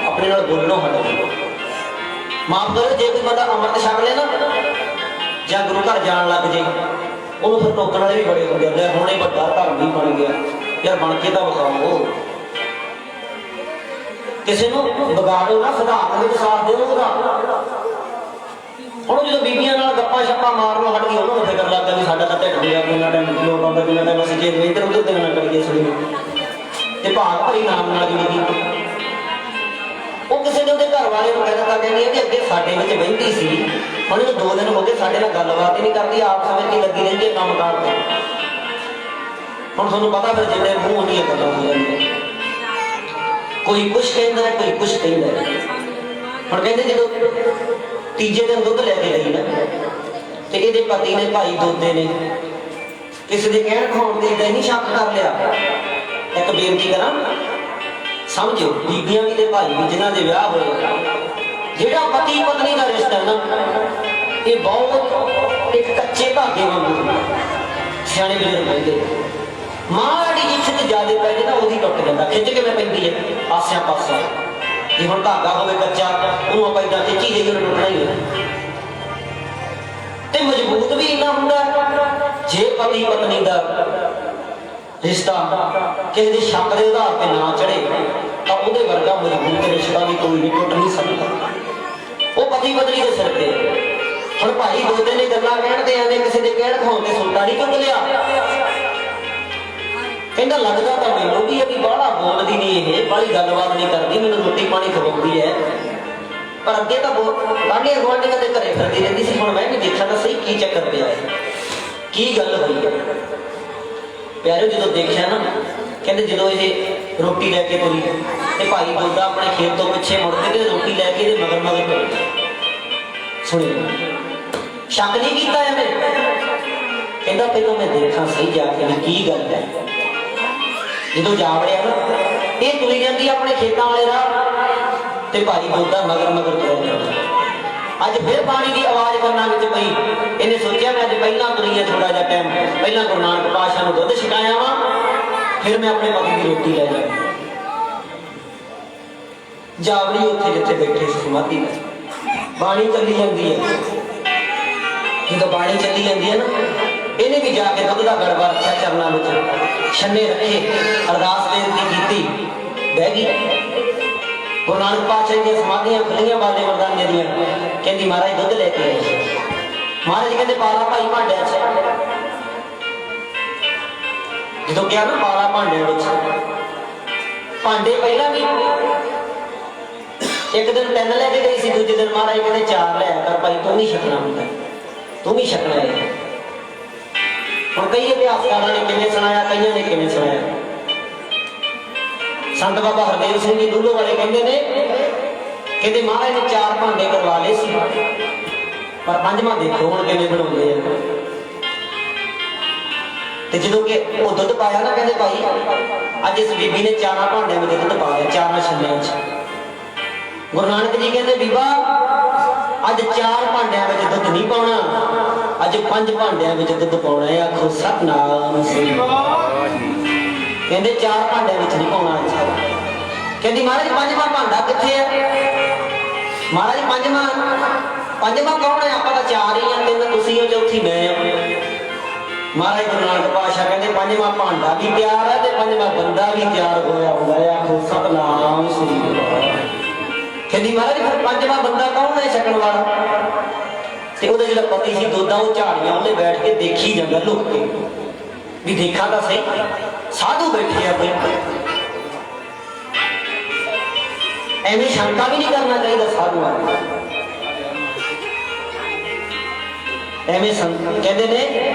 ਆਪਣੇ ਨਾਲ ਬੋਲਣੋਂ ਹਟ ਗਈ। ਮਾਫ ਕਰੋ, ਜੇ ਕੋਈ ਬੰਦਾ ਅੰਮ੍ਰਿਤ ਛਕ ਲੈ ਨਾ ਜਾਂ ਗੁਰੂ ਘਰ ਜਾਣ ਲੱਗ ਜੇ, ਉਹਨੂੰ ਫਿਰ ਟੋਕਣ ਵਾਲੇ ਵੀ ਬੜੇ ਹੁੰਦੇ ਆ, ਹੁਣ ਇਹ ਵੱਡਾ ਧਰਮੀ ਬਣ ਗਿਆ, ਯਾਰ ਬਣ ਕੇ ਤਾਂ ਵਿਖਾਓ। ਕਿਸੇ ਨੂੰ ਵਿਗਾੜੋ ਨਾ, ਸਿਧਾਂਤ ਵਿੱਚ ਸਾਥ ਦਿਓ ਉਹਦਾ। ਹੁਣ ਜਦੋਂ ਬੀਬੀਆਂ ਨਾਲ ਗੱਪਾਂ ਛੱਪਾਂ ਮਾਰਨੋਂ ਹਟ ਗਈ, ਉਹਨਾਂ ਨੂੰ ਫਿਕਰ ਲੱਗਦਾ ਵੀ ਸਾਡਾ ਤਾਂ ਢਿੱਡ ਗਿਆ, ਕਿੰਨਾ ਟਾਈਮ ਲੋਟ ਆਉਂਦਾ, ਕਿੰਨਾ ਟਾਈਮ ਅਸੀਂ ਜੇ ਇੱਧਰ ਉੱਧਰ ਤੇ ਨਾ ਕਰੀਏ ਸੜੀ ਤੇ ਭਾਗ ਭਰੀ ਨਾਮ ਨਾਲ ਜੁੜੀ ਗਈ। ਉਹ ਕਿਸੇ ਨੇ ਉਹਦੇ ਘਰ ਵਾਲੇ ਨੂੰ ਕਹਿ ਦਿੱਤਾ, ਕਹਿੰਦੀ ਹੈ ਕਿ ਅੱਗੇ ਸਾਡੇ ਵਿੱਚ ਬਹਿੰਦੀ ਸੀ, ਹੁਣ ਇਹਨੂੰ 2 ਦਿਨ ਹੋ ਗਏ ਸਾਡੇ ਨਾਲ ਗੱਲਬਾਤ ਹੀ ਨਹੀਂ ਕਰਦੀ, ਆਪ ਸਮਝ ਕੇ ਲੱਗੀ ਰਹਿੰਦੀ ਹੈ ਕੰਮ ਕਾਰ ਤੇ। ਹੁਣ ਤੁਹਾਨੂੰ ਪਤਾ ਫਿਰ ਜਿੰਨੇ ਮੂੰਹ ਉਹਦੀਆਂ ਗੱਲਾਂ ਹੋ ਜਾਂਦੀਆਂ, ਕੋਈ ਕੁਛ ਕਹਿੰਦਾ, ਕੋਈ ਕੁਛ ਕਹਿੰਦਾ। ਹੁਣ ਕਹਿੰਦੇ ਜਦੋਂ ਤੀਜੇ ਦਿਨ ਦੁੱਧ ਲੈ ਕੇ ਗਈ ਨਾ, ਤੇ ਇਹਦੇ ਪਤੀ ਨੇ, ਭਾਈ ਦੋਦੇ ਨੇ, ਕਿਸੇ ਦੇ ਕਹਿਣ ਖਾਉਣ ਤੇ ਏਦਾਂ ਹੀ ਨਹੀਂ ਸ਼ੱਕ ਕਰ ਲਿਆ। ਇੱਕ ਬੇਨਤੀ ਕਰਾਂ, ਸਮਝੋ ਬੀਬੀਆਂ ਵੀ ਤੇ ਭਾਈ ਵੀ ਜਿਨ੍ਹਾਂ ਦੇ ਵਿਆਹ ਹੋਏ, ਜਿਹੜਾ ਪਤੀ ਪਤਨੀ ਦਾ ਰਿਸ਼ਤਾ ਨਾ, ਇਹ ਬਹੁਤ ਇੱਕ ਕੱਚੇ ਧਾਗੇ ਵਾਂਗੂ, ਸਿਆਣੇ ਬਜ਼ੁਰਗ ਕਹਿੰਦੇ। ਮਾੜੀ ਜਿਹੀ ਖਿੱਚ ਜ਼ਿਆਦਾ ਪੈ ਜੇ ਤਾਂ ਉਹਦੀ ਟੁੱਟ ਜਾਂਦਾ। ਖਿੱਚ ਕਿਵੇਂ ਪੈਂਦੀ ਹੈ? ਆਸਿਆਂ ਪਾਸਿਆਂ। ਜੇ ਹੁਣ ਧਾਗਾ ਹੋਵੇ ਕੱਚਾ, ਉਹਨੂੰ ਆਪਾਂ ਏਦਾਂ ਖਿੱਚੀ ਜਾਈਏ, ਉਹਨੂੰ ਟੁੱਟਣਾ ਹੀ ਹੈ। ਤੇ ਮਜ਼ਬੂਤ ਵੀ ਇੰਨਾ ਹੁੰਦਾ, ਜੇ ਪਤੀ ਪਤਨੀ ਦਾ ਰਿਸ਼ਤਾ ਕਿਸੇ ਦੇ ਸ਼ੱਕ ਦੇ ਆਧਾਰ ਤੇ ਨਾ ਚੜੇ ਤਾਂ ਉਹਦੇ ਵਰਗਾ ਮਜ਼ਬੂਤ ਰਿਸ਼ਤਾ ਵੀ ਕੋਈ ਨਹੀਂ, ਟੁੱਟ ਨਹੀਂ ਸਕਦਾ। ਉਹ ਪਤੀ ਪਤਨੀ ਦੇ ਸਿਰ ਤੇ। ਹੁਣ ਭਾਈ ਦੋਦੇ ਨੇ ਗੱਲਾਂ ਕਹਿਣ ਤੇ ਆਂਦੇ, ਕਿਸੇ ਦੇ ਕਹਿਣ ਖਾਉਣ ਤੇ ਸੁਲਤਾ ਨਹੀਂ ਚੁੱਕ ਲਿਆ। ਕਹਿੰਦਾ ਲੱਗਦਾ ਤਾਂ ਮੈਨੂੰ ਵੀ ਹੈ ਵੀ ਬਾਹਲਾ ਬੋਲਦੀ ਨਹੀਂ, ਇਹ ਬਾਹਲੀ ਗੱਲਬਾਤ ਨਹੀਂ ਕਰਦੀ, ਮੈਨੂੰ ਰੋਟੀ ਪਾਣੀ ਖਵਾਉਂਦੀ ਹੈ, ਪਰ ਅੱਗੇ ਤਾਂ ਲਾਗੇ ਗੁਆਂਢੀਆਂ ਦੇ ਘਰੇ ਫਿਰਦੀ ਰਹਿੰਦੀ ਸੀ। ਹੁਣ ਮੈਂ ਵੀ ਦੇਖਿਆ ਤਾਂ ਸਹੀ ਕੀ ਚੱਕਰ ਪਿਆ ਹੈ, ਕੀ ਗੱਲ ਹੋਈ ਹੈ। ਪਿਆਰਿਓ ਜਦੋਂ ਦੇਖਿਆ ਨਾ, ਕਹਿੰਦੇ ਜਦੋਂ ਇਹ ਰੋਟੀ ਲੈ ਕੇ ਤੁਰੀ ਤੇ ਭਾਈ ਦੋਦਾ ਆਪਣੇ ਖੇਤ ਤੋਂ ਪਿੱਛੇ ਮੁੜ ਕੇ ਤੇ ਰੋਟੀ ਲੈ ਕੇ ਇਹਦੇ ਮਗਰ ਮਗਰ ਪੈ। ਸੁਣਿਓ, ਸ਼ੱਕ ਨਹੀਂ ਕੀਤਾ ਇਹਨੇ। ਕਹਿੰਦਾ ਪਹਿਲਾਂ ਮੈਂ ਦੇਖਾਂ ਸਹੀ ਜਾ ਕੇ ਵੀ ਕੀ ਗੱਲ ਹੈ। ਜਦੋਂ ਜਾ ਵੜਿਆ ਨਾ, ਇਹ ਤੁਰੀ ਜਾਂਦੀ ਆਪਣੇ ਖੇਤਾਂ ਵਾਲੇ ਰਾਹ ਤੇ ਭਾਈ ਦੋਦਾ ਮਗਰ ਮਗਰ ਤੁਰਿਆ ਜਾਂਦਾ। ਅੱਜ ਫਿਰ ਪਾਣੀ ਦੀ ਆਵਾਜ਼ ਕੰਨਾਂ ਵਿੱਚ ਪਈ। ਇਹਨੇ ਸੋਚਿਆ ਮੈਂ ਅੱਜ ਪਹਿਲਾਂ ਤੁਰੀ ਆ ਥੋੜਾ ਜਿਹਾ ਟਾਈਮ, ਪਹਿਲਾਂ ਗੁਰੂ ਨਾਨਕ ਪਾਤਸ਼ਾਹ ਨੂੰ ਦੁੱਧ ਛਕਾਇਆ ਵਾ, ਫਿਰ ਮੈਂ ਆਪਣੇ ਪਤੀ ਦੀ ਰੋਟੀ ਲੈ ਜਾਵਾਂ। ਜਾਵੜੀ ਉੱਥੇ ਜਿੱਥੇ ਬੈਠੇ ਸੀ ਸਮਾਧੀ ਵਿੱਚ, ਬਾਣੀ ਚੱਲੀ ਜਾਂਦੀ ਹੈ। ਜਦੋਂ ਬਾਣੀ ਚੱਲੀ ਜਾਂਦੀ ਹੈ ਨਾ, ਇਹਨੇ ਵੀ ਜਾ ਕੇ ਦੁੱਧ ਦਾ ਗੜਬਾ ਰੱਖਿਆ ਚਰਨਾਂ ਵਿੱਚ, ਛੰਨੇ ਰੱਖੇ, ਅਰਦਾਸ ਬੇਨਤੀ ਕੀਤੀ, ਬਹਿ ਗਈ। ਗੁਰੂ ਨਾਨਕ ਪਾਤਸ਼ਾਹ ਦੀਆਂ ਸਮਾਧੀਆਂ ਖੁੱਲੀਆਂ ਬਾਲੇ ਮਰਦਾਨੇ ਦੀਆਂ। ਕਹਿੰਦੀ ਮਹਾਰਾਜ ਦੁੱਧ ਲੈ ਕੇ ਆਏ। ਮਹਾਰਾਜ ਕਹਿੰਦੇ ਪਾਲਾ ਭਾਈ ਭਾਂਡਿਆਂ 'ਚ। ਜਦੋਂ ਕਿਹਾ ਨਾ ਪਾਲਾ ਭਾਂਡਿਆਂ ਵਿੱਚ, ਭਾਂਡੇ ਪਹਿਲਾਂ ਵੀ ਇੱਕ ਦਿਨ 3 ਲੈ ਕੇ ਗਈ ਸੀ, ਦੂਜੇ ਦਿਨ ਮਹਾਰਾਜ ਕਹਿੰਦੇ 4 ਲੈ ਕਰ ਭਾਈ, ਤੂੰ ਨਹੀਂ ਛਕਣਾ ਹੁੰਦਾ, ਤੂੰ ਵੀ ਛਕਣਾ ਹੈ। ਹੁਣ ਕਈ ਇਤਿਹਾਸਕਾਰਾਂ ਨੇ ਕਿਵੇਂ ਸੁਣਾਇਆ, ਕਈਆਂ ਨੇ ਕਿਵੇਂ ਸੁਣਾਇਆ। ਸੰਤ ਬਾਬਾ ਹਰਦੇਵ ਸਿੰਘ ਜੀ ਡੂਲੋ ਵਾਲੇ ਕਹਿੰਦੇ ਨੇ, ਕਹਿੰਦੇ ਮਹਾਰਾਜ ਨੇ 4 ਭਾਂਡੇ ਕਰਵਾ ਲਏ ਸੀ, ਪਰ 5ਵਾਂ ਦੇਖੋ ਹੁਣ ਕਿਵੇਂ ਬਣਾਉਂਦੇ ਆ। ਤੇ ਜਦੋਂ ਕਿ ਉਹ ਦੁੱਧ ਪਾਇਆ ਨਾ, ਕਹਿੰਦੇ ਭਾਈ ਅੱਜ ਇਸ ਬੀਬੀ ਨੇ 4 ਭਾਂਡਿਆਂ ਵਿੱਚ ਦੁੱਧ ਪਾ ਲਿਆ, 4 ਛੰਨਿਆਂ 'ਚ। ਗੁਰੂ ਨਾਨਕ ਜੀ ਕਹਿੰਦੇ ਬੀਬਾ ਅੱਜ 4 ਭਾਂਡਿਆਂ ਵਿੱਚ ਦੁੱਧ ਨਹੀਂ ਪਾਉਣਾ, ਅੱਜ 5 ਭਾਂਡਿਆਂ ਵਿੱਚ ਦੁੱਧ ਪਾਉਣਾ ਹੈ। ਆਖੋ ਸਤਿਨਾਮ ਸ੍ਰੀ ਵਾਹਿਗੁਰੂ। ਕਹਿੰਦੇ 4 ਭਾਂਡਿਆਂ ਵਿੱਚ ਨਹੀਂ ਪਾਉਣਾ ਅੱਜ। ਕਹਿੰਦੀ ਮਹਾਰਾਜ 5ਵਾਂ ਭਾਂਡਾ ਕਿੱਥੇ ਹੈ? ਮਹਾਰਾਜ 5ਵਾਂ ਕੌਣ ਹੈ? ਆਪਾਂ ਤਾਂ 4 ਹੀ ਆ, 3 ਤੁਸੀਂ ਹੋ, ਚੌਥੀ ਮੈਂ ਹਾਂ। ਮਹਾਰਾਜ ਗੁਰੂ ਨਾਨਕ ਪਾਤਸ਼ਾਹ ਕਹਿੰਦੇ 5ਵਾਂ ਭਾਂਡਾ ਵੀ ਤਿਆਰ ਹੈ ਤੇ 5ਵਾਂ ਬੰਦਾ ਵੀ ਤਿਆਰ ਹੋਇਆ ਹੁੰਦਾ ਹੈ। ਆਖੋ ਸਤਿਨਾਮ ਸ੍ਰੀ ਵਾਹਿਗੁਰੂ। ਕਹਿੰਦੀ ਮਹਾਰਾਜ ਫਿਰ 5ਵਾਂ ਬੰਦਾ ਕੌਣ ਹੈ ਛਕਣ ਵਾਲਾ? ਤੇ ਉਹਦਾ ਜਿਹੜਾ ਪਤੀ ਸੀ ਦੋਦਾ, ਉਹ ਝਾੜੀਆਂ ਉਹਨੇ ਬੈਠ ਕੇ ਦੇਖੀ ਜਾਂਦਾ ਲੁੱਕ ਕੇ, ਵੀ ਦੇਖਾਂ ਤਾਂ ਸਹੀ ਸਾਧੂ ਬੈਠੇ ਆ ਕੋਈ। ਐਵੇਂ ਸ਼ੰਕਾ ਵੀ ਨਹੀਂ ਕਰਨਾ ਚਾਹੀਦਾ ਸਾਧੂਆਂ ਨੂੰ। ਐਵੇਂ ਕਹਿੰਦੇ ਨੇ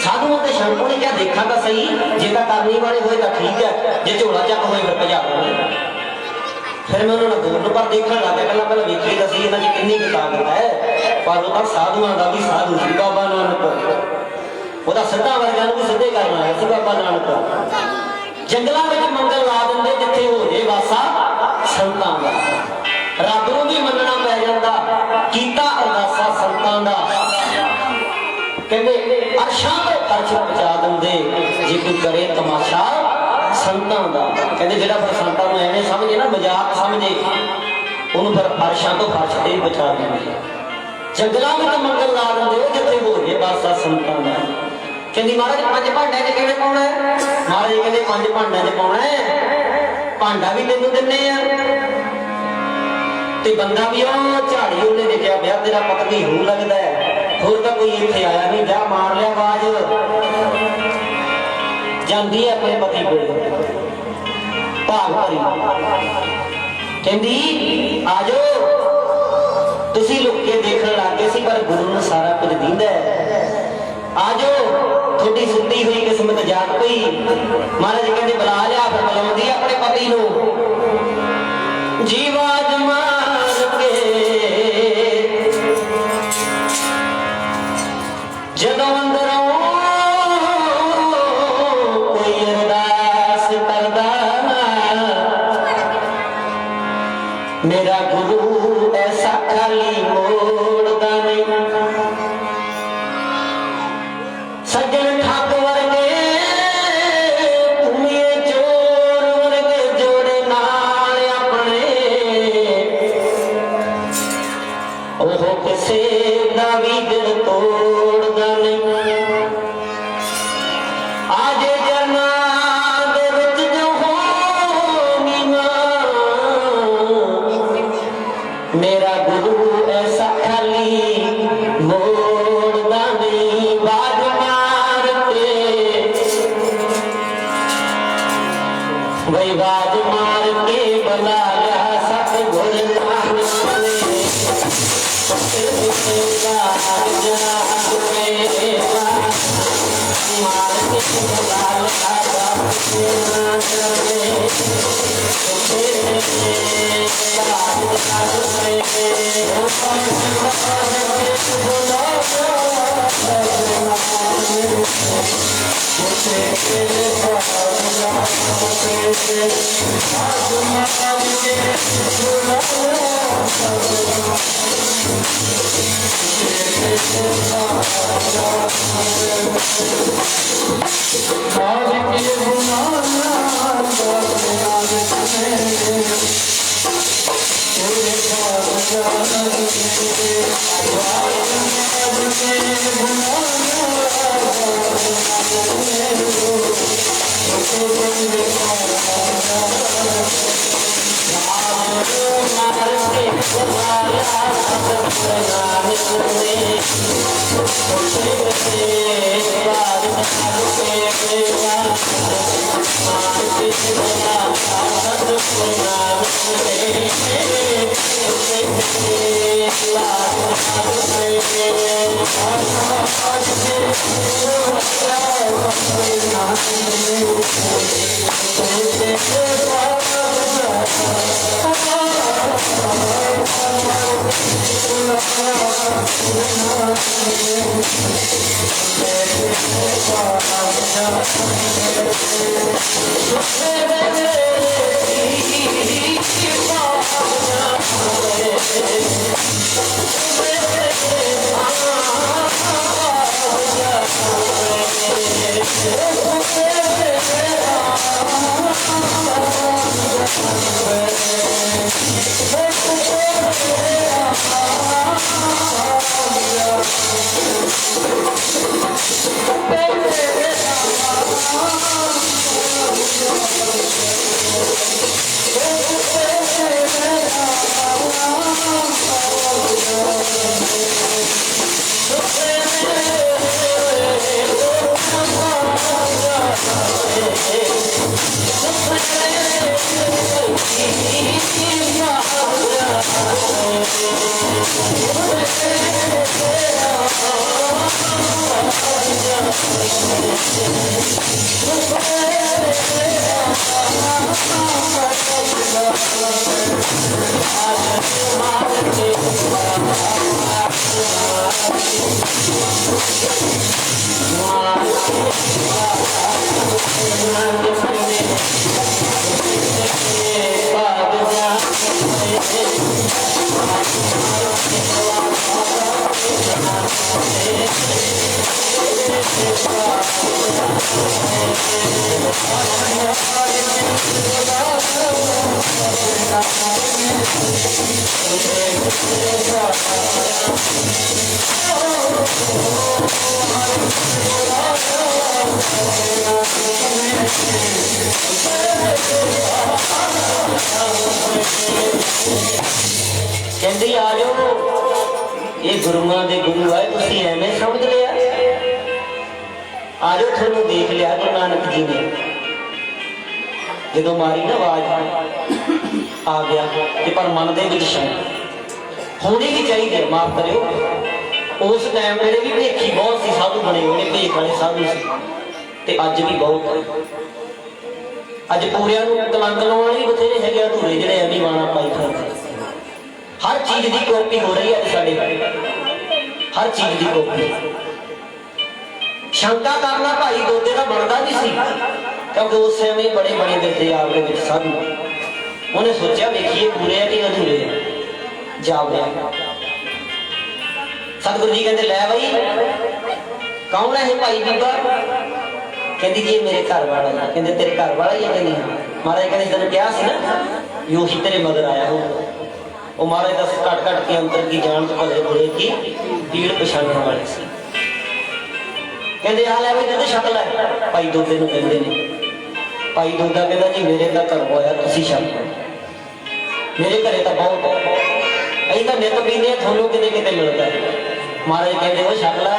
ਸਾਧੂਆਂ ਤੇ ਸ਼ੰਕਾ ਨੇ ਕਿਹਾ ਦੇਖਾਂ ਤਾਂ ਸਹੀ, ਜੇ ਤਾਂ ਕਰਨੀ ਵਾਲੇ ਹੋਏ ਤਾਂ ਠੀਕ ਹੈ, ਜੇ ਝੋਲਾ ਚੱਕ ਹੋਏ ਫਿਰ ਭਜਾ ਦੇਣਗੇ। ਫਿਰ ਮੈਂ ਉਹਨਾਂ ਨੂੰ ਬੋਲਣ ਪਰ ਦੇਖਣ ਲੱਗ ਗਿਆ। ਪਹਿਲਾਂ ਵੇਖੀ ਤਾਂ ਸੀ ਇਹਨਾਂ 'ਚ ਕਿੰਨੀ ਕੁ ਤਾਕਤ ਹੈ, ਪਰ ਉਹ ਤਾਂ ਸਾਧੂਆਂ ਦਾ ਵੀ ਸਾਧੂ ਸੀ। ਬਾਬਾ ਨਾਨਕ ਉਹਦਾ ਸਿੱਧਾ ਵਰਗਿਆਂ ਨੂੰ ਵੀ ਸਿੱਧੇ ਕਰਨ ਆਇਆ ਸੀ। ਬਾਬਾ ਨਾਨਕ ਜੰਗਲਾਂ ਵਿੱਚ ਮੰਗਲ ਲਾ ਦਿੰਦੇ ਜਿੱਥੇ ਹੋ ਜੇ ਵਾਸਾ ਸੰਤਾਂ ਦਾ। ਰੱਬ ਨੂੰ ਵੀ ਮੰਨਣਾ ਪੈ ਜਾਂਦਾ, ਕੀਤਾ ਅਰਦਾਸਾ ਸੰਤਾਂ ਦਾ। ਕਹਿੰਦੇ ਅਰਸ਼ਾਂ ਤੋਂ अर्श पहुँचा देंदे जे कोई करे तमाशा संतां दा। कहते जिहड़ा फिर संतां नूं ऐवें समझे ना मजाक समझे उन्होंने फिर अर्शां तो फर्श ते ही बचा देंगे। जंगलों में तो मंगल ला देंगे जिथे हो जाए बस आ संतां दा। कहती महाराज 5 भांडे च किवें पाउणा है? महाराज कहते 5 भांडे च पाउणा है, भांडा भी तैनूं दिन्ने आ ते बंदा भी झाड़ी उन्हें देखा ब्याह तेरा पत्नी हो लगता है, होर तो कोई इत्थे आया नहीं, जा मार लिया आवाज जाती है अपने पति को भाग भरी कहती आ जाओ। तुसी लुक के देखने लग गए सी पर गुरु ने सारा कुछ दींदा है, आ जाओ थोड़ी सुती हुई किस्मत जाग पई। महाराज कहते बुला लिया, फिर बुलाउंदी अपने पति नूं जीवाज मार के जदों अंदरों कोई अरदास करदा मेरा गुरु ऐसा खाली मोड़दा नहीं। सज्जन ठग वर्गे भूमिए चोर वर्गे जोड़े नाल अपने ओह किसे दा भी दिल तोड़दा नहीं। आज जना दे विच जो होगी मेरा गुरु ऐसा खाली मोड़दा नहीं। बाज मार के वही बाज मार के बुला लिया सतगुर नानक ने मार के बुला कहती आ जाओ ये गुरुआ के गुरु है तुसी एवें समझ लिया आ जाओ थानू देख लिया गुरु नानक जी ने जो मारी ना आवाज आ गया कि पर मन के शंक होनी भी चाहिए माफ करो उस टाइम मेरे भी भेखी बहुत सी साधु बने हुए भेख वाले साधु से अज भी बहुत अज पूरिया कलंक लाने भी बथेरे है अधूरे जो एवं बाणा पाई फिरदे हर चीज की कॉपी हो रही है साडे हर चीज की कॉपी शंका करना भाई दोदे का बनता भी सी क्योंकि उस समय बड़े बड़े दिखते आपके साधु उन्हें सोचा देखिए पूरे है कि अधूरे है जाओ सतगुरु जी कहते लै बई कौन है भाई बीबा कहती जी मेरे घर वाला है कहते तेरे घर वाला ही है कहती हाँ महाराज कहते तेन क्या सी ना यो ही तेरे मगर आया हो वो महाराज दस कट कट के अंतर की जान तो भले बुरे की पीड़ पछाने वाले सी कहते आ लै बई कहते शक लै भाई दोदे नूं कहंदे ने भाई दोदा कहता जी मेरे का घर होया तुसीं शक मेरे घरे तो बहुत है अं तो नित पीने थोनों किते किते मिलता है महाराज कहते वो शक लै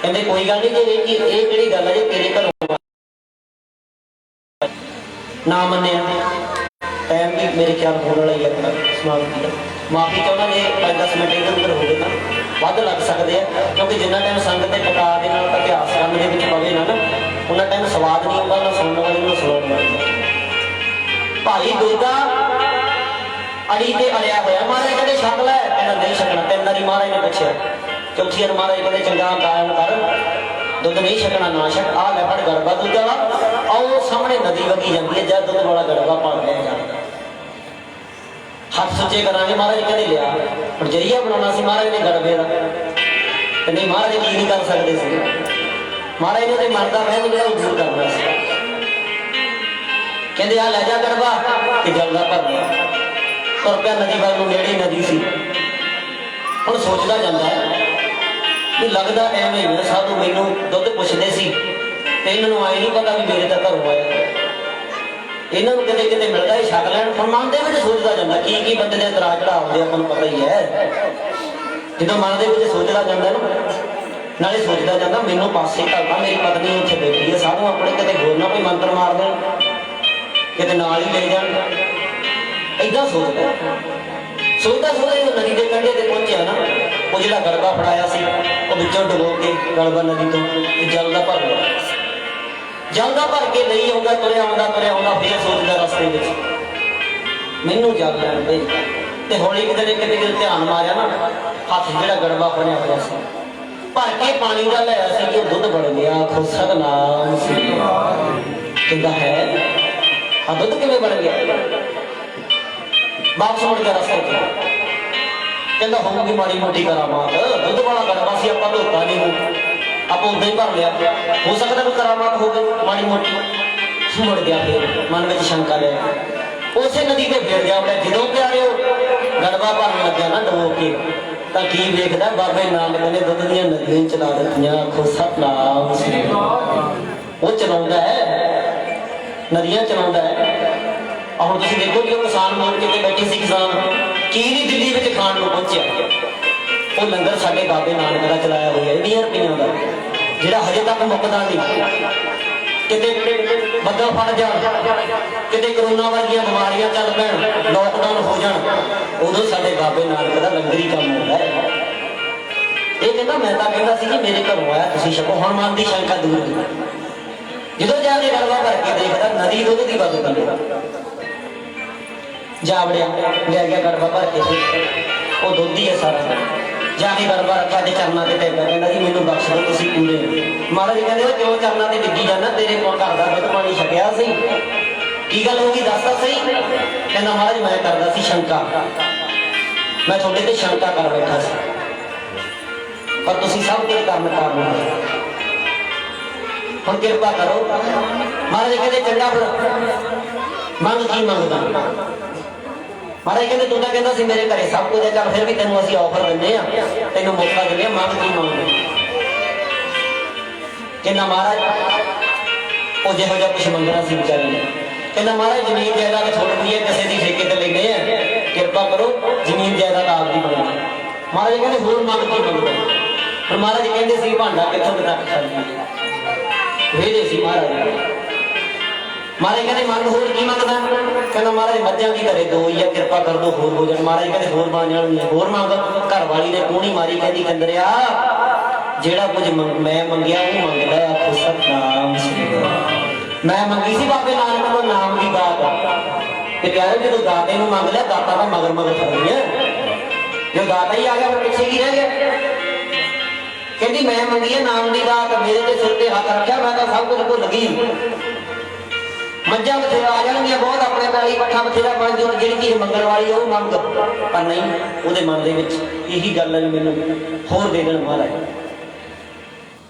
कहते कोई गल नहीं जी ये किहड़ी गल है तेरे घरों ना मन्निया टाइम भी मेरे ख्याल होने वाला ही है समाप्ति का माफी चाहना जे 5-10 मिनट इधर उधर हो गए ना वध लग सकते हैं क्योंकि जिन्ना टाइम संगत के टका के नाल अभ्यास करने के पवे ना उन्ना टाइम स्वाद नहीं आता ना सुनने वाले ना सुनाने वाले भाई दोदा अड़ी ते अड़िया होया महाराज कहते छक लै कहना नहीं छकना 3 बारी महाराज ने पूछा चौथी बार महाराज कहते चंगा कायम कर दुध नहीं छकना ना छक आ लै फड़ गड़बा दुध वाला आओ सामने नदी वगी जाती है जब दुध वाला गड़बा पड़ लिया जाता हाथ सुचे करा महाराज कहते लिया और जरिया बनाना सी महाराज ने गड़बे का नहीं महाराज की नहीं कर सकते महाराज ने मरदा महल जो दूर करना कहते आ लै जा गड़बा कि जलदा भर लिया तुर पिया नदी वाल नेड़े नदी सी हुण सोचदा जांदा कि लगदा एवें ही साधु मैनू दुध पुछदे सी ते इन्हां नूं आए नहीं पता भी मेरे तो घरों आया इन्हां नूं किते किते मिलदा ही छक लैण हुण मन दे विच सोचदा जांदा की बंदे दे उतरा चढ़ाव दे आपां नूं पता ही है जदों मन दे विच सोचदा जांदा ना नाले सोचदा जांदा मैनू पासे घलदा मेरी पत्नी उत्थे बैठी है साधु अपने किते होर ना कोई मंत्र मार देण किते नाल ही ले जाण इदा सोचता सोचता सोचता नदी के कंढे ते पहुंचा ना वो जो गड़बा फड़ाया सी वो बिचों डुबो के गड़बा नदी तो जलदा भर लिया जलदा भर के नहीं आउंदा तुरिया आउंदा फिर सोचदा रस्ते में मैनू जल लैण दे ते हौली किते ध्यान मारिया ना हाथ जिहड़ा गड़बा फड़िया होया सी भर के पानी का लिया सी कि दुध बन गया आखो सतनाम सी कहंदा है आ दुध किवें बन गया वापस मुड़ गया रस्ते कहता होगी माड़ी मोटी करामात दुध वाला गड़बा सी आपां धोता नहीं आप उदा ही भर लिया हो सकता कोई करामात हो गई माड़ी मोटी मुड़ गया फिर मन में शंका लिया उसे नदी पे फिर गया अपने जो प्यारे गड़बा भरन लग्या ना डबो के की वेखदा बाबे नानक ने दुध दियां नदियां चला दित्तियां आखो सतनाम वो चलाउंदा है नदियां चलाउंदा है और तुम देखो जो किसान मोड़ के बैठे सी किसान की नहीं दिल्ली में खाण को पहुंचा वो लंगर साडे बाबे नानक का चलाया हुआ है 20 रुपयों का जिहड़ा हजे तक मुकदा नहीं किते बदल फड़ जाण किते कोरोना वर्गियां बीमारियां चल पैण लॉकडाउन हो जाण उदों साडे बाबे नानक का लंगर ही काम होंदा है ये कहता मैं तो कहता सी कि मेरे घरों आया तुसीं छको हुण मन की शंका दूर हो जो जाके गड़बा भर के देखता नदी दुध की बद पी जा वड़िया ले गया गड़बा भर के वो दुध ही है सारा जाके गड़बा रखा ते चरना ते टेबा कहना जी मैनू बख्श दो तुसीं पूरे महाराज कहते क्यों चरना ते डिग्गी जाना तेरे को घर का दुध पानी छकिया सी की गल होगी दस तो सही कहना महाराज मैं करदा सी शंका मैं थोड़े ते शंका कर बैठा सी पर तुसीं सब कुछ काम ਹੁਣ ਕਿਰਪਾ ਕਰੋ। ਮਹਾਰਾਜ ਕਹਿੰਦੇ ਚੰਗਾ ਫਿਰ ਮੰਗ ਕੀ ਮੰਗਦਾ? ਮਹਾਰਾਜ ਕਹਿੰਦੇ ਤੂੰ ਤਾਂ ਕਹਿੰਦਾ ਸੀ ਮੇਰੇ ਘਰੇ ਸਭ ਕੁਝ ਹੈ, ਚੱਲ ਫਿਰ ਵੀ ਤੈਨੂੰ ਅਸੀਂ ਆਫਰ ਦਿੰਦੇ ਆ, ਤੈਨੂੰ ਮੌਕਾ ਦਿੰਦੇ ਆ, ਮੰਗ ਕੀ ਮੰਗਦੇ? ਕਹਿੰਦਾ ਮਹਾਰਾਜ ਉਹ ਜਿਹੋ ਜਿਹਾ ਕੁਛ ਮੰਗਣਾ ਸੀ ਵਿਚਾਰੇ ਨੇ। ਕਹਿੰਦਾ ਮਹਾਰਾਜ ਜ਼ਮੀਨ ਜਾਇਦਾਦ ਥੋੜ੍ਹੀ ਹੈ, ਕਿਸੇ ਦੀ ਠੇਕੇ ਤੇ ਲੈਂਦੇ ਆ, ਕਿਰਪਾ ਕਰੋ ਜ਼ਮੀਨ ਜਾਇਦਾਦ ਆਪ ਦੀ ਬਣਾਉਣੀ। ਮਹਾਰਾਜ ਕਹਿੰਦੇ ਹੋਰ ਮੰਗ ਕੀ ਮੰਗਦਾ? ਪਰ ਮਹਾਰਾਜ ਕਹਿੰਦੇ ਸੀ ਭਾਂਡਾ ਕਿੱਥੋਂ ਤੱਕ ਖਾਲੀ ਵੇਦੇ ਸੀ ਮਹਾਰਾਜ। ਮਹਾਰਾਜ ਕਹਿੰਦੇ ਮੰਗ ਹੋਰ ਕੀ ਮੰਗਦਾ? ਕਹਿੰਦਾ ਮਹਾਰਾਜ ਮੱਝਾਂ ਦੀ ਘਰੇ ਦੋ ਹੀ ਆ, ਕਿਰਪਾ ਕਰ ਦੋ ਹੋਰ ਹੋ ਜਾਣ। ਮਹਾਰਾਜ ਕਹਿੰਦੇ ਹੋਰ ਬਣ ਜਾਣਗੀਆਂ, ਹੋਰ ਮੰਗ। ਘਰ ਵਾਲੀ ਨੇ ਕੂਣੀ ਮਾਰੀ, ਕਹਿੰਦੀ ਕੰਦਰਿਆ ਜਿਹੜਾ ਕੁਝ ਮੈਂ ਮੰਗਿਆ ਉਹ ਮੰਗਦਾ ਆਖੋ ਸਤਿਨਾਮ ਸ੍ਰੀ ਵਾਹਿਗੁਰੂ। ਮੈਂ ਮੰਗੀ ਸੀ ਬਾਬੇ ਨਾਨਕ ਤੋਂ ਨਾਮ ਦੀ ਦਾਤ, ਤੇ ਪਿਆਰੇ ਜਦੋਂ ਦਾਤੇ ਨੂੰ ਮੰਗ ਲਿਆ, ਦਾਤਾ ਤਾਂ ਮਗਰ ਮਗਰ ਖੜੀ ਹੈ। ਜੋ ਦਾਤਾ ਹੀ ਆ ਗਿਆ ਫਿਰ ਪਿੱਛੇ ਕੀ ਰਹਿ ਗਿਆ? ਕਹਿੰਦੀ ਮੈਂ ਮੰਗੀ ਹੈ ਨਾਮ ਦੀ ਦਾਤ, ਮੇਰੇ ਤੇ ਸਿਰ ਤੇ ਹੱਥ ਰੱਖਿਆ, ਮੈਂ ਤਾਂ ਸਭ ਕੁਝ ਭੁੱਲ ਗਈ। ਮੱਝਾਂ ਬਥੇਰਾ ਆ ਜਾਣਗੀਆਂ ਬਹੁਤ, ਆਪਣੇ ਪੈਲੀ ਪੱਠਾ ਬਥੇਰਾ ਬਣ ਜਾਣ, ਜਿਹੜੀ ਚੀਜ਼ ਮੰਗਣ ਵਾਲੀ ਉਹ ਮੰਗ। ਪਰ ਨਹੀਂ, ਉਹਦੇ ਮਨ ਦੇ ਵਿੱਚ ਇਹੀ ਗੱਲ ਹੈ ਮੈਨੂੰ ਹੋਰ ਦੇ ਦੇਣ ਮਹਾਰਾਜ।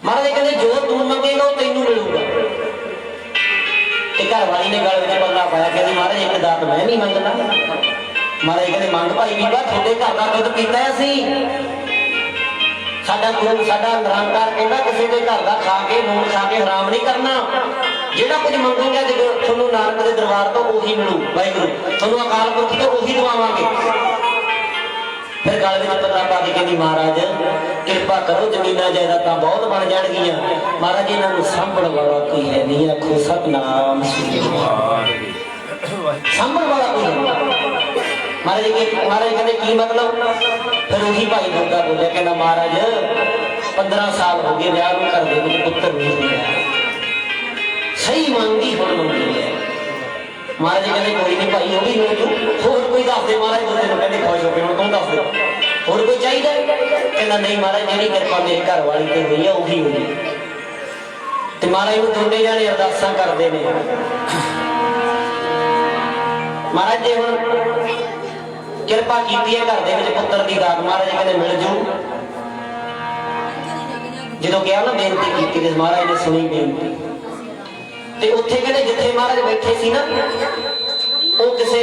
ਮਹਾਰਾਜ ਕਹਿੰਦੇ ਜੋ ਤੂੰ ਮੰਗੇਗਾ ਉਹ ਤੈਨੂੰ ਮਿਲੂਗਾ। ਤੇ ਘਰ ਵਾਲੀ ਨੇ ਗਲ ਵਿੱਚ ਪੱਲਾ ਪਾਇਆ, ਕਹਿੰਦੀ ਮਹਾਰਾਜ ਇੱਕ ਦਾਤ ਮੈਂ ਵੀ ਮੰਗਦਾ। ਮਹਾਰਾਜ ਕਹਿੰਦੇ ਮੰਗ ਭਾਈ ਬੀਬਾ, ਤੁਹਾਡੇ ਘਰ ਦਾ ਦੁੱਧ ਪੀਤਾ ਅਸੀਂ। ਸਾਡਾ ਗੁਰੂ ਸਾਡਾ ਨਿਰੰਕਾਰ ਕਹਿੰਦਾ ਕਿਸੇ ਦੇ ਘਰ ਦਾ ਖਾ ਕੇ ਨੂਣ ਖਾ ਕੇ ਹਰਾਮ ਨਹੀਂ ਕਰਨਾ। ਜਿਹੜਾ ਕੁਝ ਮੰਗੋਗੇ ਜਦੋਂ ਤੁਹਾਨੂੰ ਨਾਨਕ ਦੇ ਦਰਬਾਰ ਤੋਂ ਉਹੀ ਮਿਲੂ। ਵਾਹਿਗੁਰੂ ਤੁਹਾਨੂੰ ਅਕਾਲ ਪੁਰਖ ਤੋਂ ਉਹੀ ਦਵਾਵਾਂਗੇ। ਫਿਰ ਗਲ ਵਿੱਚ ਪੱਲਾ ਪਾ ਕੇ ਕਹਿੰਦੀ ਮਹਾਰਾਜ ਕਿਰਪਾ ਕਰੋ, ਜ਼ਮੀਨਾਂ ਜਾਇਦਾਦਾਂ ਬਹੁਤ ਬਣ ਜਾਣਗੀਆਂ, ਮਹਾਰਾਜ ਇਹਨਾਂ ਨੂੰ ਸਾਂਭਣ ਵਾਲਾ ਕੋਈ ਹੈ ਨਹੀਂ, ਆਖੋ ਸਤਿਨਾਮ ਸ੍ਰੀ ਵਾਹਿਗੁਰੂ। ਸਾਂਭਣ ਵਾਲਾ ਕੋਈ ਨਹੀਂ। ਮਹਾਰਾਜ ਕਹਿੰਦੇ ਕੀ ਮਤਲਬ? ਫਿਰ ਉਹੀ ਭਾਈ ਬੰਦਾ ਬੋਲਿਆ, ਕਹਿੰਦਾ ਮਹਾਰਾਜ 15 ਸਾਲ ਹੋ ਗਏ ਵਿਆਹ ਨੂੰ, ਘਰ ਦੇ ਵਿੱਚ ਪੁੱਤਰ ਨਹੀਂ ਮਿਲਿਆ, ਸਹੀ ਮੰਗੀ ਹੁਣ ਮੰਗੀ ਹੈ। ਮਹਾਰਾਜ ਕਹਿੰਦੇ ਕੋਈ ਨਹੀਂ ਭਾਈ, ਉਹ ਵੀ ਮਿਲ ਜੂ, ਹੋਰ ਕੋਈ ਦੱਸ ਦੇ। ਮਹਾਰਾਜ ਬੰਦੇ ਨੂੰ ਕਹਿੰਦੇ ਖੁਸ਼ ਹੋ ਕੇ ਹੁਣ ਤੂੰ ਦੱਸ ਦੇ, ਹੋਰ ਕੋਈ ਚਾਹੀਦਾ? ਕਹਿੰਦਾ ਨਹੀਂ ਮਹਾਰਾਜ, ਜਿਹੜੀ ਕਿਰਪਾ ਮੇਰੇ ਘਰ ਵਾਲੀ ਤੇ ਹੋਈ ਹੈ ਉਹੀ ਹੋਈ। ਤੇ ਮਹਾਰਾਜ ਨੂੰ ਦੋਨੇ ਜਾਣੇ ਅਰਦਾਸਾਂ ਕਰਦੇ ਨੇ। ਮਹਾਰਾਜ ਜੇ ਹੁਣ ਕਿਰਪਾ ਕੀਤੀ ਹੈ ਘਰ ਦੇ ਵਿੱਚ ਪੁੱਤਰ ਦੀ ਦਾਤ, ਮਹਾਰਾਜ ਕਹਿੰਦੇ ਮਿਲ ਜੂ। ਜਦੋਂ ਕਿਹਾ ਨਾ ਬੇਨਤੀ ਕੀਤੀ ਤੇ ਮਹਾਰਾਜ ਨੇ ਸੁਣੀ ਬੇਨਤੀ। ਤੇ ਉੱਥੇ ਕਹਿੰਦੇ ਜਿੱਥੇ ਮਹਾਰਾਜ ਬੈਠੇ ਸੀ ਨਾ, ਉਹ ਕਿਸੇ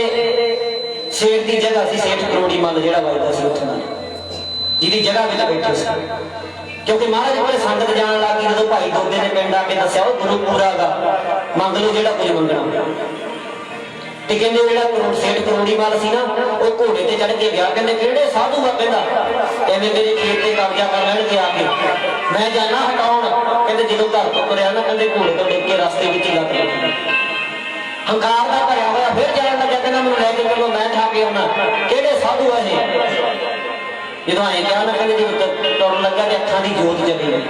ਸੇਠ ਦੀ ਜਗ੍ਹਾ ਸੀ, ਸੇਠ ਕਰੋੜੀ ਮੱਲ ਜਿਹੜਾ ਵੱਜਦਾ ਸੀ ਉੱਥੇ, ਜਿਹਦੀ ਜਗ੍ਹਾ ਵਿੱਚ ਬੈਠੇ ਸੀ। ਕਿਉਂਕਿ ਮਹਾਰਾਜ ਕੋਲੇ ਸੰਗਤ ਜਾਣ ਲੱਗ ਗਈ, ਜਦੋਂ ਭਾਈ ਦੋਦੇ ਨੇ ਪਿੰਡ ਆ ਕੇ ਦੱਸਿਆ ਉਹ ਗੁਰੂ ਪੂਰਾ ਗਾ, ਮੰਗ ਲਓ ਜਿਹੜਾ ਕੁਝ ਮੰਗਣਾ। ਤੇ ਕਹਿੰਦੇ ਜਿਹੜਾ ਸੇਠ ਕਰੋੜੀ ਮੱਲ ਸੀ ਨਾ, ਉਹ ਘੋੜੇ ਤੇ ਚੜ੍ਹ ਕੇ ਗਿਆ। ਕਹਿੰਦੇ ਕਿਹੜੇ ਸਾਧੂ ਆ? ਕਹਿੰਦਾ ਐਵੇਂ ਮੇਰੇ ਖੇਤ ਤੇ ਕਬਜ਼ਾ ਕਰ ਲੈਣਗੇ ਆ ਕੇ, ਮੈਂ ਜਾਣਾ ਹਟਾਉਣ। ਕਹਿੰਦੇ ਜਦੋਂ ਘਰ ਤੋਂ ਤੁਰਿਆ ਨਾ, ਕਹਿੰਦੇ ਘੋੜੇ ਤੋਂ ਡਿੱਗ ਕੇ ਰਸਤੇ ਵਿੱਚ ਹੀ ਲੱਗ ਗਿਆ। ਹੰਕਾਰ ਦਾ ਭਰਿਆ ਹੋਇਆ ਫਿਰ ਜਾਣ ਲੱਗਾ, ਕਹਿੰਦਾ ਮੈਨੂੰ ਲੈ ਕੇ ਚਲੋ, ਮੈਂ ਠਾ ਕੇ ਆਉਣਾ। ਕਿਹੜੇ ਸਾਧੂ ਆ ਇਹ? ਜਦੋਂ ਐਂ ਕਿਹਾ ਨਾ, ਕਹਿੰਦੇ ਜਦੋਂ ਤੁਰਨ ਲੱਗਾ ਤੇ ਅੱਖਾਂ ਦੀ ਜੋਤ ਚਲੀ ਗਈ।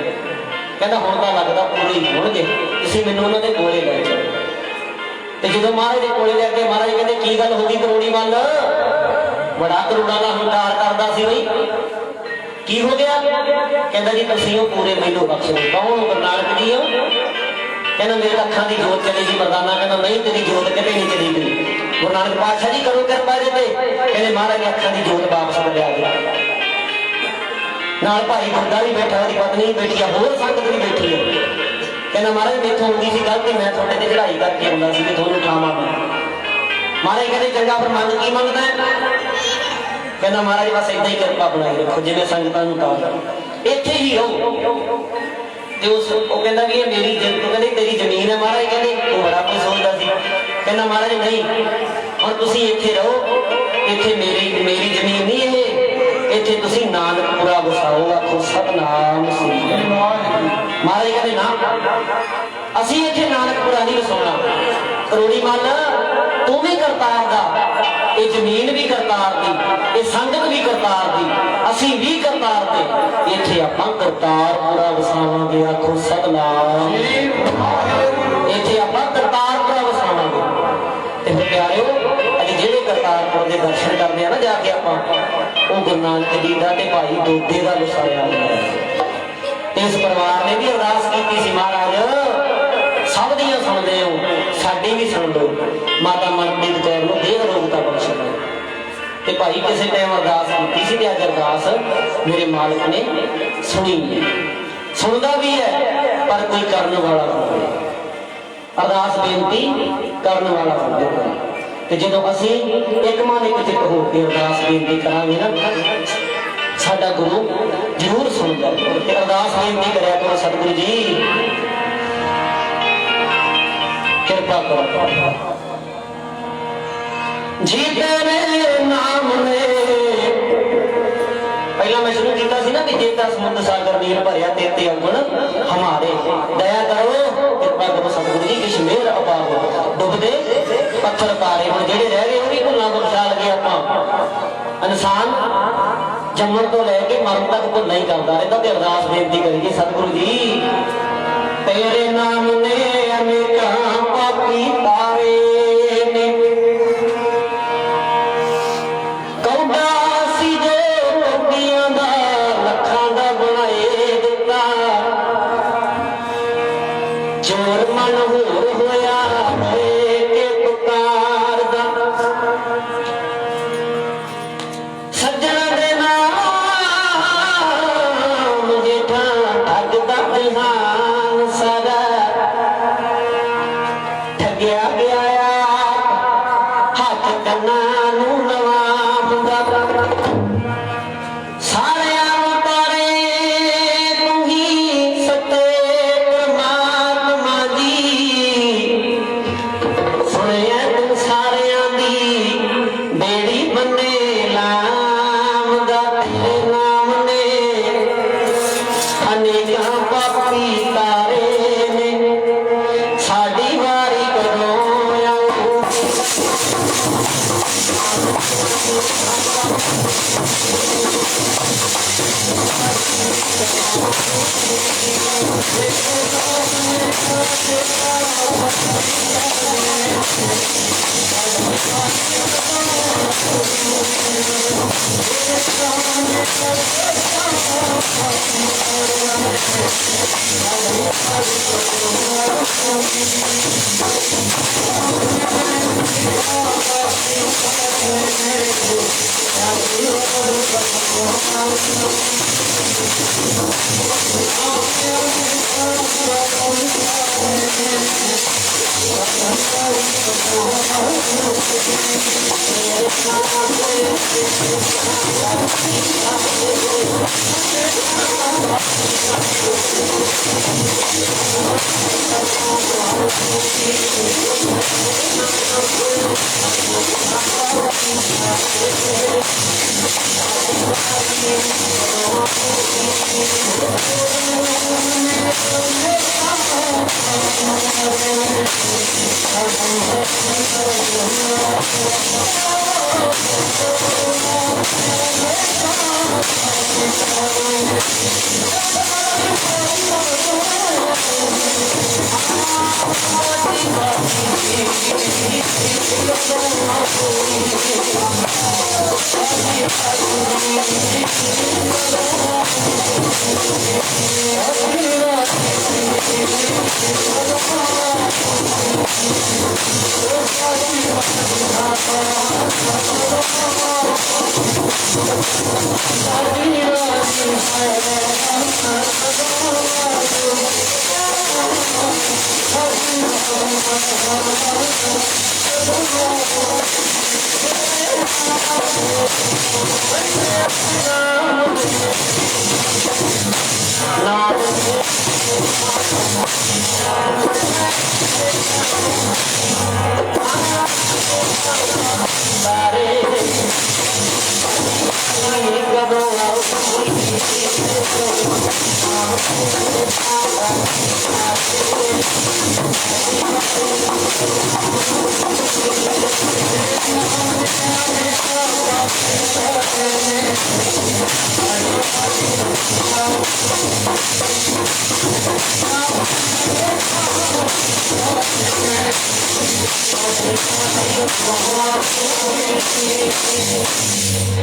ਕਹਿੰਦਾ ਹੁਣ ਤਾਂ ਲੱਗਦਾ ਪੂਰੇ ਹੀ ਹੋਣਗੇ, ਤੁਸੀਂ ਮੈਨੂੰ ਉਹਨਾਂ ਦੇ ਕੋਲੇ ਲੈ ਜਾਓ। ਤੇ ਜਦੋਂ ਮਹਾਰਾਜ ਦੇ ਕੋਲੇ ਲੈ ਕੇ ਮਹਾਰਾਜ ਕਹਿੰਦੇ ਕੀ ਗੱਲ ਹੋ ਗਈ ਕਰੋੜੀ ਮੱਲ? ਬੜਾ ਕਰੋੜਾਂ ਦਾ ਹੰਕਾਰ ਕਰਦਾ ਸੀ ਬਈ, ਕੀ ਹੋ ਗਿਆ? ਕਹਿੰਦਾ ਜੀ ਤੁਸੀਂ ਉਹ ਪੂਰੇ ਮੈਨੂੰ ਬਖਸ਼ੋ। ਕੌਣ? ਗੁਰੂ ਨਾਨਕ ਜੀ ਹੋ। ਕਹਿੰਦਾ ਮੇਰੇ ਅੱਖਾਂ ਦੀ ਜੋਤ ਚਲੀ ਗਈ ਮਰਦਾਨਾ। ਕਹਿੰਦਾ ਨਹੀਂ, ਤੇਰੀ ਜੋਤ ਕਿਤੇ ਨਹੀਂ ਚਲੀ ਗਈ। ਗੁਰੂ ਨਾਨਕ ਪਾਤਸ਼ਾਹ ਜੀ ਕਰੋ ਕਿਰਪਾ ਇਹਦੇ ਤੇ। ਕਹਿੰਦੇ ਮਹਾਰਾਜ ਦੀ ਅੱਖਾਂ ਦੀ ਜੋਤ ਵਾਪਸ ਲਿਆ ਗਿਆ। ਨਾਲ ਭਾਈ ਬੰਦਾ ਵੀ ਬੈਠਾ, ਉਹਦੀ ਪਤਨੀ ਵੀ ਬੈਠੀ ਆ, ਹੋਰ ਸੰਗਤ ਵੀ ਬੈਠੀ ਹੈ। ਕਹਿੰਦਾ ਮਹਾਰਾਜ ਮੈਥੋਂ ਹੁੰਦੀ ਸੀ ਗਲਤੀ, ਮੈਂ ਤੁਹਾਡੇ ਤੇ ਚੜਾਈ ਕਰਕੇ ਆਉਂਦਾ ਸੀ ਕਿ ਤੁਹਾਨੂੰ ਉਠਾਵਾਂ। ਮਹਾਰਾਜ ਕਹਿੰਦੇ ਚੰਗਾ ਫਿਰ ਮੰਗ ਕੀ ਮੰਗਦਾ? ਕਹਿੰਦਾ ਮਹਾਰਾਜ ਬਸ ਏਦਾਂ ਹੀ ਕਿਰਪਾ ਬਣਾਈ ਰੱਖੋ, ਜਿਵੇਂ ਸੰਗਤਾਂ ਨੂੰ ਉਤਾਰ, ਇੱਥੇ ਹੀ ਰਹੋ। ਤੇ ਉਹ ਕਹਿੰਦਾ ਵੀ ਇਹ ਮੇਰੀ ਕਹਿੰਦੇ ਤੇਰੀ ਜ਼ਮੀਨ ਹੈ। ਮਹਾਰਾਜ ਕਹਿੰਦੇ ਉਹ ਬੜਾ ਕੁਝ ਸੋਚਦਾ ਸੀ। ਕਹਿੰਦਾ ਮਹਾਰਾਜ ਨਹੀਂ, ਹੁਣ ਤੁਸੀਂ ਇੱਥੇ ਰਹੋ, ਇੱਥੇ ਮੇਰੀ ਜ਼ਮੀਨ ਨਹੀਂ ਇਹ, ਇੱਥੇ ਤੁਸੀਂ ਨਾਨਕਪੁਰਾ ਵਸਾਓ। ਆਖੋ ਸਤਿਨਾਮ ਸ੍ਰੀ ਵਾਹਿਗੁਰੂ। ਮਹਾਰਾਜ ਕਹਿੰਦੇ ਨਾ, ਅਸੀਂ ਇੱਥੇ ਨਾਨਕਪੁਰਾ ਨਹੀਂ ਵਸਾਉਣਾ। ਕਰੋੜੀ ਮੱਲ ਤੂੰ ਵੀ ਕਰਤਾਰ ਦਾ, ਇਹ ਜ਼ਮੀਨ ਵੀ ਕਰਤਾਰ ਦੀ, ਇਹ ਸੰਗਤ ਵੀ ਕਰਤਾਰ ਦੀ, ਅਸੀਂ ਵੀ ਕਰਤਾਰ ਦੇ, ਇੱਥੇ ਆਪਾਂ ਕਰਤਾਰਪੁਰਾ ਵਸਾਵਾਂਗੇ। ਆਖੋ ਸਤਿਨਾਮ। ਇੱਥੇ ਆਪਾਂ ਕਰਤਾਰਪੁਰਾ ਵਸਾਵਾਂਗੇ। ਤੇ ਫਿਰ ਪਿਆਰਿਓ, ਅੱਜ ਜਿਹੜੇ ਕਰਤਾਰਪੁਰ ਦੇ ਦਰਸ਼ਨ ਕਰਦੇ ਆ ਨਾ ਜਾ ਕੇ ਆਪਾਂ, ਉਹ ਗੁਰੂ ਨਾਨਕ ਜੀ ਦਾ ਤੇ ਭਾਈ ਦੋਦੇ ਦਾ ਵਸਾਇਆ ਹੋਇਆ। ਤੇ ਇਸ ਪਰਿਵਾਰ ਨੇ ਵੀ ਅਰਦਾਸ ਕੀਤੀ ਸੀ, ਮਹਾਰਾਜ ਸਭ ਦੀਆਂ ਸੁਣਦੇ ਹੋ, ਸਾਡੀ ਵੀ ਸੁਣ ਲਓ। ਮਾਤਾ ਮਨਪ੍ਰੀਤ ਕੌਰ ਨੂੰ ਦੇਹ ਅਰੋਗਤਾ ਬਖਸ਼ ਦਿਓ। ਤੇ ਭਾਈ ਕਿਸੇ ਟਾਈਮ ਅਰਦਾਸ ਕੀਤੀ ਸੀ, ਤੇ ਅੱਜ ਅਰਦਾਸ ਮੇਰੇ ਮਾਲਕ ਨੇ ਸੁਣੀ, ਸੁਣਦਾ ਵੀ ਹੈ। पर कोई करने वाला होवे, अरदास बेनती करने वाला होवे। ते जदों असीं एक मन एक चित हो के अरदास बेनती करांगे ना, साडा गुरु जरूर सुनदा है। ते अरदास बेनती करया करो, सतगुरु जी कृपा करो जी तेरे नाम ने। पहला मैं शुरू किया सी ना कि जेता समुद्र सागर नीर भरिया तेते अवगुण हमारे, दया करो कृपा करो सतगुरु जी किश मेहर अपाओ, डुबदे पत्थर पारे। हुण जेड़े रह गए उन्हीं भुल्लां तो बचा लगे आपां। इंसान जम्मण तो लैके मरण तक भुल नहीं करता रहता। ते अरदास बेनती करिए सतगुरु जी तेरे नाम ने अनेकां पापी तारे ने,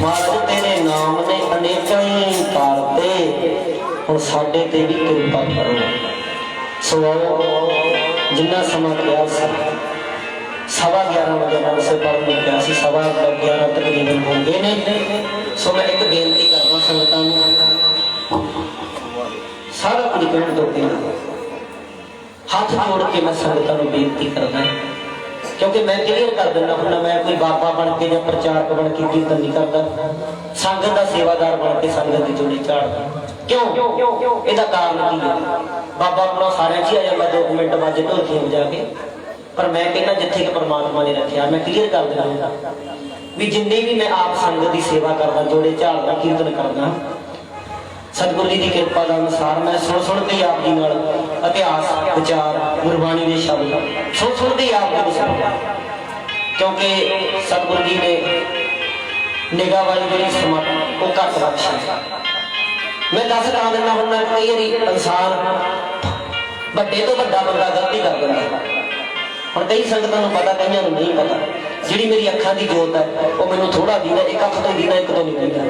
महाराज तेरे नाम ने अनेकों तारते और साडे ते भी कृपा करो। सो जिन्ना समा किया 11:15 बजे नाम से पढ़ लिया 11:15 तकरीबन हो गए ने। सो मैं एक बेनती करना संगतां नूं, सारा कुछ कहण तो पहला हथ जोड़ के मैं संगतां नूं बेनती करदा, क्योंकि मैं क्लीयर कर दिंदा हुंदा मैं कोई बाबा बन के या प्रचारक बन के कीर्तन नहीं करता, संगत का सेवादार बन के संगत की जोड़ी झाड़दा। क्यों? इसका कारण की है? बाबा अपना सारे ही आ जाता 2 मिनट बाजे ढोलकियां बजा के, पर मैं कहना जिथे कि परमात्मा ने रखा मैं क्लीयर कर दिंदा भी जिन्नी भी मैं आप संगत की सेवा करदा, जोड़े झाड़दा, कीर्तन करदा, सतगुरु जी की कृपा के अनुसार मैं सुन के आप जी नाल इतिहास विचार गुरबाणी के शब्द सुन के आप जी सुनता, क्योंकि सतगुरु जी ने निगाह वाली जी समर्थ वो घट बख्शी। मैं दस करा दिना हूँ कई बार इंसान बड़े तो बड़ा बंदा गलती कर दिंदा। हम कई संगतों को पता, कई नहीं पता, जी मेरी अखा की जोत है वो मैंने थोड़ा दीना, एक अख तो दीना, एक तो नहीं दीना,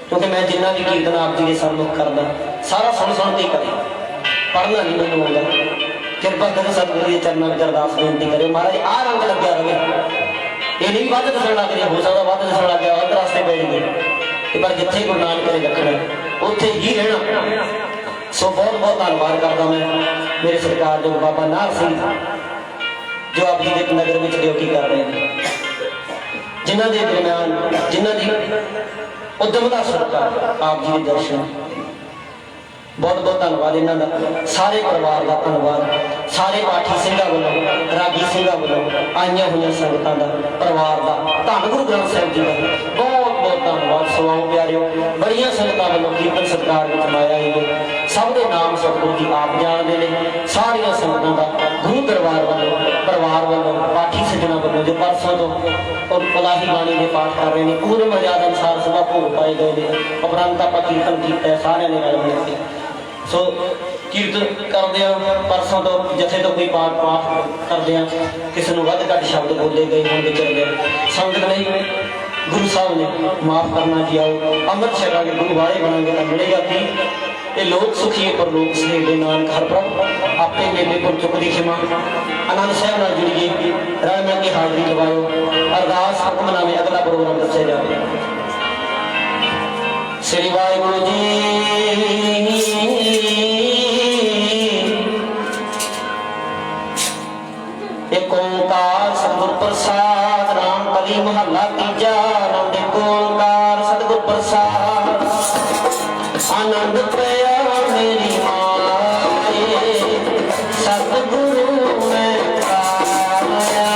क्योंकि मैं जिन्ना भी कीर्तन आप जी के सम्मुख करदा सारा सुन के करें, पढ़ना नहीं मैंने आਉਂਦਾ। कृपा करो सतगुरु के चरणों में अरदास बेनती करो महाराज आ रंग लग्या रहे, ये नहीं वध दसन लग रहा, हो सकता वध दसन लग गया उधर रास्ते पै जाए, पर जिथे गुरु नानक ने रखना उत्थे ही रहना। सो बहुत बहुत धन्यवाद करता मैं मेरे सरकार जो बाबा नार सिंह जो आप जी के नगर में ड्यूटी कर रहे हैं, जिन्हों के दरम्यान जिन्हों की उद्यमता सरकार आप जी के दर्शन, बहुत बहुत धन्यवाद इन्हों का, सारे परिवार का धन्यवाद, सारे पाठी सिंघा वालों रागी सिंघा वालों आईया हुई संगतों का परिवार का धन गुरु ग्रंथ साहिब जी का बहुत बहुत धन्यवाद। सुनाओ प्यारियो बड़िया संगतों वालों कीर्तन सरकार में कमाया है, सब के नाम सतगुरु जी आप जानते हैं, सारिया संगतों का गुरु दरबार वालों परिवार वालों पाठी सज्जना वालों जो परसों तो और पलाही बाणी के पाठ कर रहे हैं, पूरे मर्यादा अनुसार सभा भोग पाए गए हैं, उपरंत आप कीर्तन किया सारे ने रल मिल के। सो कीर्तन करदे परसों तो जथे तो कोई पाठ करदे किसी को वध घट शब्द बोले गए हों विचर गए, संगत नहीं गुरु साहब ने माफ करना जी, आओ अमृत छका के गुरु वाले बनांगे तो मिलेगा कि ये लोग सुखी पर लोग सहेले नानक हर प्रभ आपे मेले पर चुकदी खिमा। आनंद साहब नाल जुड़िए, रल मिल के हाजरी लवाओ, अरदास हुक्मनामे अगला प्रोग्राम दस्या जाए। श्री वाहिगुरु जी एक ओंकार सतगुर प्रसाद राम कली महला तीजा, आनंद एक ओंकार सतगुर प्रसाद, आनंद पया मेरी माए सतगुरु में पाया।